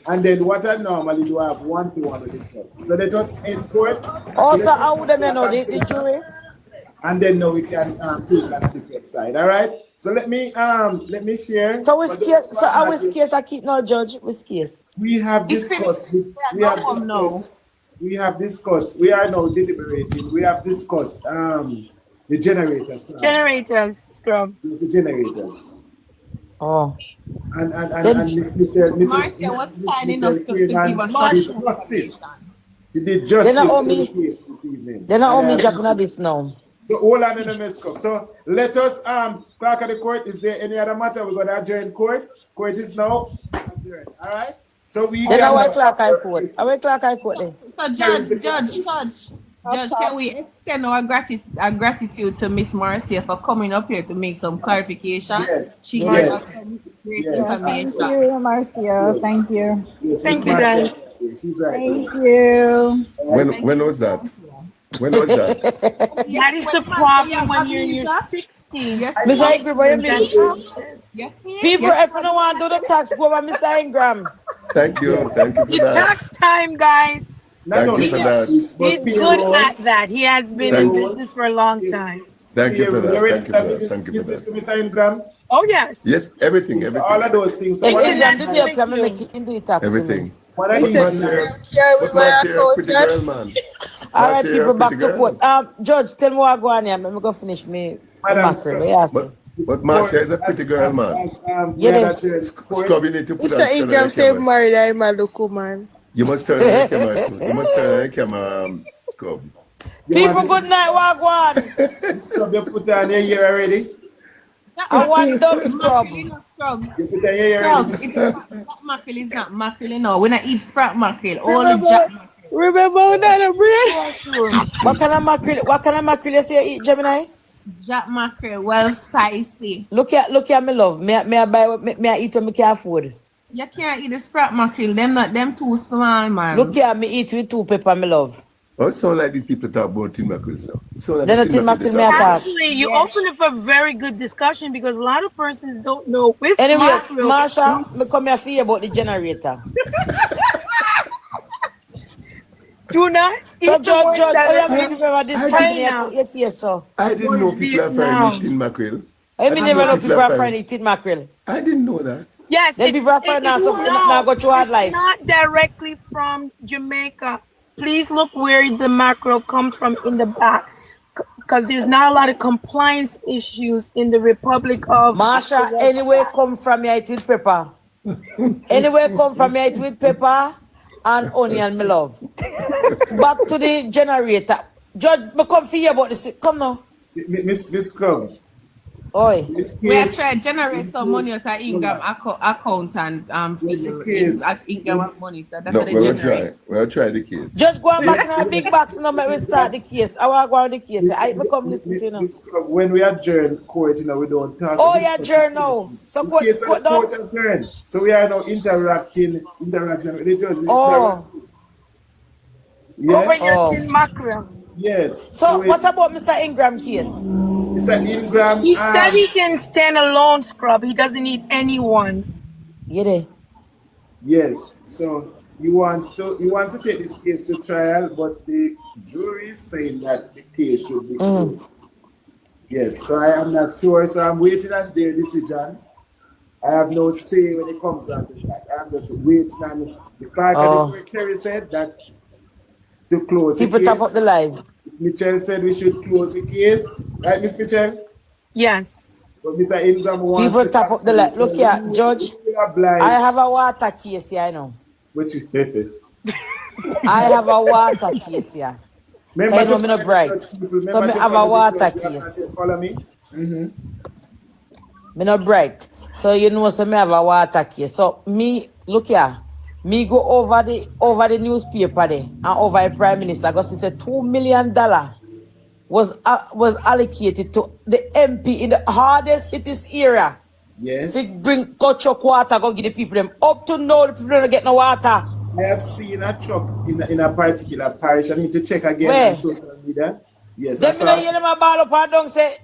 And then what I normally do, I have 1-to-1 with the court. So let us end court. Also, how would them know the jury? And then now we can take on a different side. All right. So let me share. So which case? So which case I keep no judge? Which case? We have discussed. We are now deliberating. We have discussed the generators. Generators, Scrub. The generators. Oh. And Mrs. Marcia was kind enough to give us justice. She did justice to the case this evening. They're not only jacking this now. So hold on in the mess cup. So let us clerk of the court. Is there any other matter? We're gonna adjourn court. Court is now adjourned. All right. So we then I will clerk high court. I will clerk high court then. So Judge, can we extend our gratitude to Miss Marcia for coming up here to make some clarification? Yes. She gave us some great information. Thank you, Marcia. Thank you. Yes, Thank you, guys. She's right. Thank you. When was that? When was that? That is the problem when you're in your 60s. Yes, Mr. Ingram, what you mean? yes, People, if you don't want to do the tax, go over Mr. Ingram. Thank you for It's that. tax time, guys. Thank you for that. He's good at that. He has been in business for a long time. Thank you for that. You're ready to Thank start you for with that. this business to Mr. Ingram? Oh, yes. Yes, everything. So all of those things. So If what you I don't need- do the plan, make it into the tax. Everything. what I But need Marcia, pretty girl, man. All right, Marcia, people, back pretty to girl. court. Judge, tell me what I go on here. Let me go finish me. But Marcia is a pretty girl, man. Yeah, Scrub, you need to put Mr. Ingram said married, I'm a local man. You must turn on the camera. You must turn on the camera, Scrub. People, good night, Wagwan. Scrub, you put on your ear already? I want dub scrub. Scrubs. You put on your ear already? Scrubs. If it's not mackerel, it's not mackerel, no. When I eat sprat mackerel, all the jack mackerel. Remember that bread? What kind of mackerel you say you eat, Gemini? Jack mackerel, well spicy. Look at me, love. May I eat when I can't afford? You can't eat the sprat mackerel. Them too small, man. Look at me eat with 2 pepper, my love. Oh, it sounds like these people talk about tin mackerel. So Then the tin mackerel me attack. Actually, you open up a very good discussion because a lot of persons don't know. With Anyway, mackerel, Marsha, me come here for you about the generator. do not eat So, the Judge, ones oh, that you are mean remember this China. company at your so. I didn't know people are frying tin mackerel. I mean never know people are frying tin mackerel. I didn't know that. Yes, Then people are frying now, so now go through hard life. It's not directly from Jamaica. Please look where the mackerel comes from in the back, because there's not a lot of compliance issues in the Republic of Marsha, anywhere come from here, it with pepper. Anywhere come from here, it with pepper and onion, my love. Back to the generator. Judge, me come for you about this. Come now. Miss Scrub. Oi. We are trying to generate some money out of Ingram account and Ingram money. So that's No, what they we'll generate. try. We'll try the case. Just go on back in a big box now, we start the case. I want to go on the case. I become listen to you now. Miss Scrub, when we adjourn court, we don't talk. Oh, yeah, adjourn now. So court down. Adjourn. So we are now interaction with the judge. Oh. Yeah? Over your tin mackerel. Yes. So what about Mr. Ingram case? Mr. Ingram. He said he can stand alone, Scrub. He doesn't need anyone. Yeah. Yes. So he wants to take this case to trial, but the jury is saying that the case should be closed. Yes. So I am not sure. So I'm waiting on their decision. I have no say when it comes down to that. I'm just waiting on the clerk of the Kerry said that to close People the case. tap up the live. Mitchell said we should close the case. Right, Miss Mitchell? Yes. But Mr. Ingram wants People to tap up the live. Look here, Judge. I have a water case here, I know. Which is I have a water case here. I know I'm not bright. So I have a water case. Follow me? I'm not bright. So you know, so I have a water case. So me, look here. Me go over the newspaper there and over the Prime Minister because it's a $2 million was allocated to the MP in the hardest hit this area. Yes. If bring culture water, go give the people them. Up to now, the people don't get no water. I have seen a truck in a particular parish. I need to check again Where? on social media. Yes. Them don't hear them a ball up and don't say,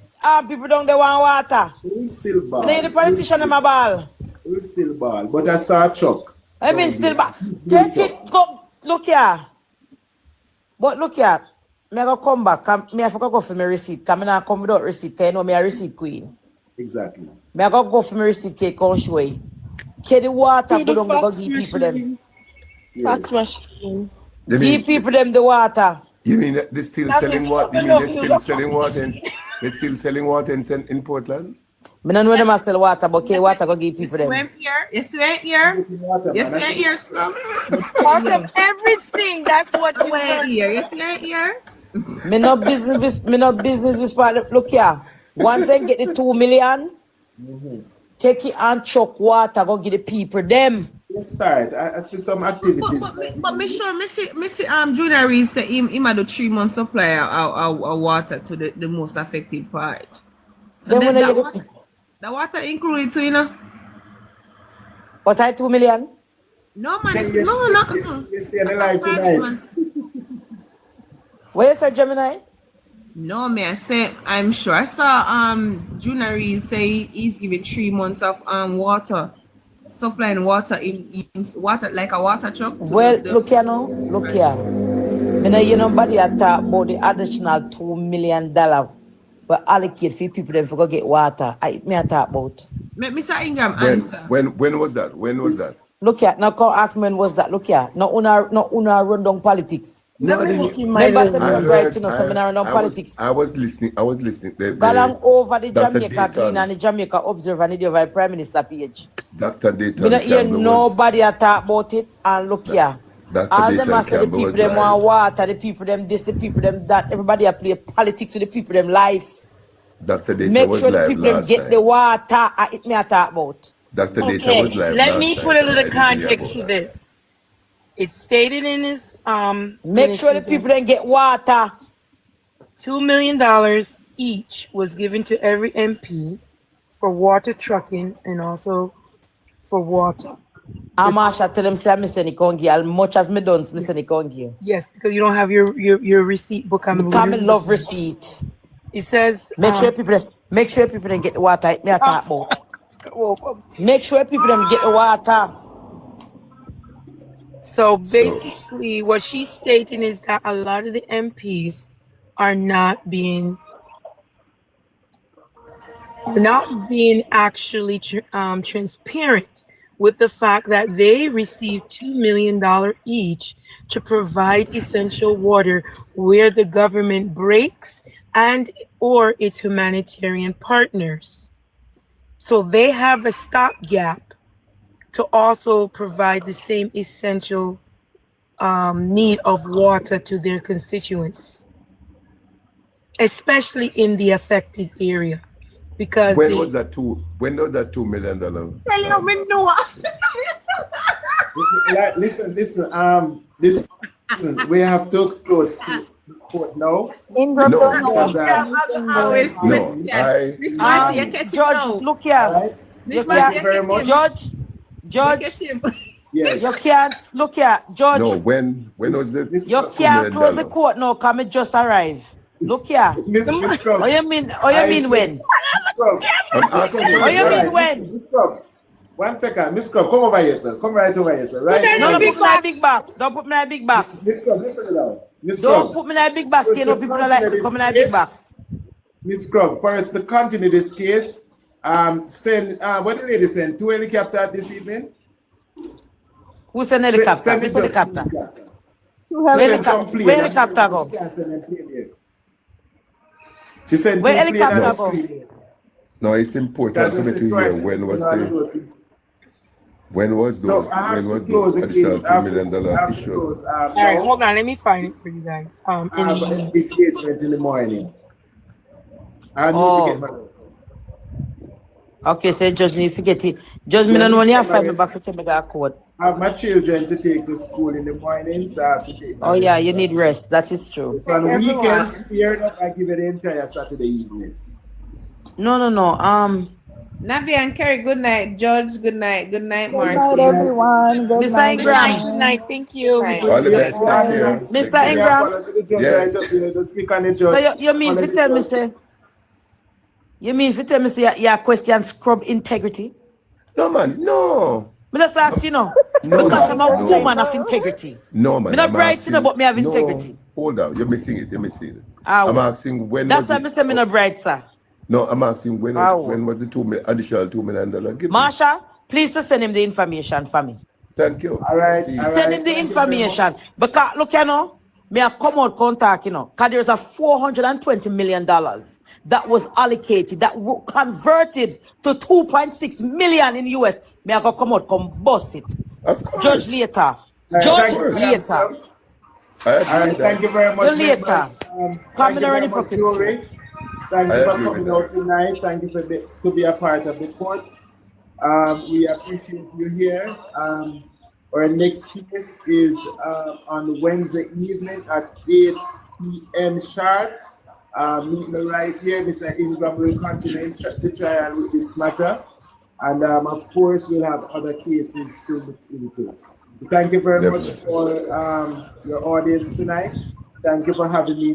people don't they want water. We still ball. They the politician them a ball. We still ball. But I saw a truck. I mean, still back. Take it, go, look here. But look here. Me go come back. Me have to go for my receipt. Because I not come without receipt. Because you know me a receipt queen. Exactly. Me go for my receipt. Can come show you. Can the water go down go give people them. Fax machine. Give people them the water. You mean that they're still selling water? You mean they're still selling water? They're still selling water in Portland? I don't know them still water, but okay, water go give people them. Yes, you ain't here. Yes, you ain't here, Scrub. Out of everything, that's what you ain't here. Yes, you ain't here. Me no business this part. Look here. Once they get the 2 million, take it and chuck water, go give the people them. Let's start. I see some activities. But me sure, me see Junior Reed say him had a 3 month supply of water to the most affected part. So then the water included too, you know. What I 2 million? No man, no. You stay alive tonight. What you said, Gemini? No, man. I say I'm sure. I saw Junior Reed say he's giving 3 months of water, supplying water in water like a water truck. Well, look here now. Look here. Me know you nobody talk about the additional $2 million. But allocate for people them for get water. I talk about. Mr. Ingram answer. When was that? When was that? Look here, now come ask me when was that. Look here. No una run down politics. No, Remember say me right to know some run down politics. I was listening. Galang over the Jamaica Clean and the Jamaica Observer and the over Prime Minister page. Dr. Dayton. Me not hear nobody talk about it and look here. All them are say the people them want water, the people them this, the people them that. Everybody a play politics with the people them life. Dr. Data Make was sure the live people them last get time. the water. It me a talk about. Dr. Data Okay, was live let last me time. put a I little didn't hear context about to that. this. It's stated in his Make sure the people then get water. $2 million each was given to every MP for water trucking and also for water. Marsha tell them say I send it as much as me done, me send it. Yes, because you don't have your receipt book. Because I love receipt. It says make sure people then get the water. It me a talk about. Make sure people them get the water. So basically, what she's stating is that a lot of the MPs are not being actually transparent with the fact that they received $2 million each to provide essential water where the government breaks and or its humanitarian partners. So they have a stopgap to also provide the same essential need of water to their constituents, especially in the affected area. Because when was that $2 million? Tell me no. Listen. We have to close court now. Ingram, Miss Marcy, Judge, look here. Miss Marcy, very much. Judge. Yes. You can't look here, Judge. No, when was this? You can't close the court now, come it just arrive. Look here. Miss Oh, you mean when? Oh, you mean when? 1 second, Miss Scrub, come over here, sir. Come right over here, sir. Right? No, don't put me in a big box. Don't put me in a big box. Miss Scrub, listen now. Don't put me in a big box. You know, people don't like to come in a big box. Miss Scrub, for us to continue this case, send what the lady send 2 helicopters this evening. Who send helicopter? Send Who's helicopter? 2 helicopter. Where helicopter go? She said where helicopter go? No, it's important for me to hear when was those when was those additional $2 million issued? All right, hold on, let me find it for you guys. I have an engagement in the morning. I need to get my. Okay, so Judge needs to get it. Judge, me don't want you to find me back to take me to court. I have my children to take to school in the mornings. So I have to take. Oh yeah, you need rest. That is true. So on the weekends, fair enough, I give it the entire Saturday evening. No. Navi and Kerry, good night. Judge, good night. Good night, Marcy. Good night, everyone. Good night. Good night. Thank you. All the best. Mr. Ingram. Yes. So you mean to tell me, say? You mean to tell me, say, your question scrub integrity? No, man, no. Me just ask you know, because I'm a woman of integrity. No, man. Me not bright, you know, but me have integrity. Hold on, you're missing it. I'm asking when. That's why I say me not bright, sir. No, I'm asking when was the additional $2 million given? Marsha, please send him the information for me. Thank you. All right. Send him the information. Because look, you know, me a come out contact, you know, because there's a $420 million that was allocated, that converted to 2.6 million in US. Me a go come out, come bust it. Judge later. Judge later. All right, thank you very much. You later. Thank you very much, Jory. Thank you for coming out tonight. Thank you to be a part of the court. We appreciate you here. Our next case is on Wednesday evening at 8 p.m. sharp. Meet me right here. Mr. Ingram will continue to trial with this matter. And of course, we'll have other cases to look into. Thank you very much for your audience tonight. Thank you for having me.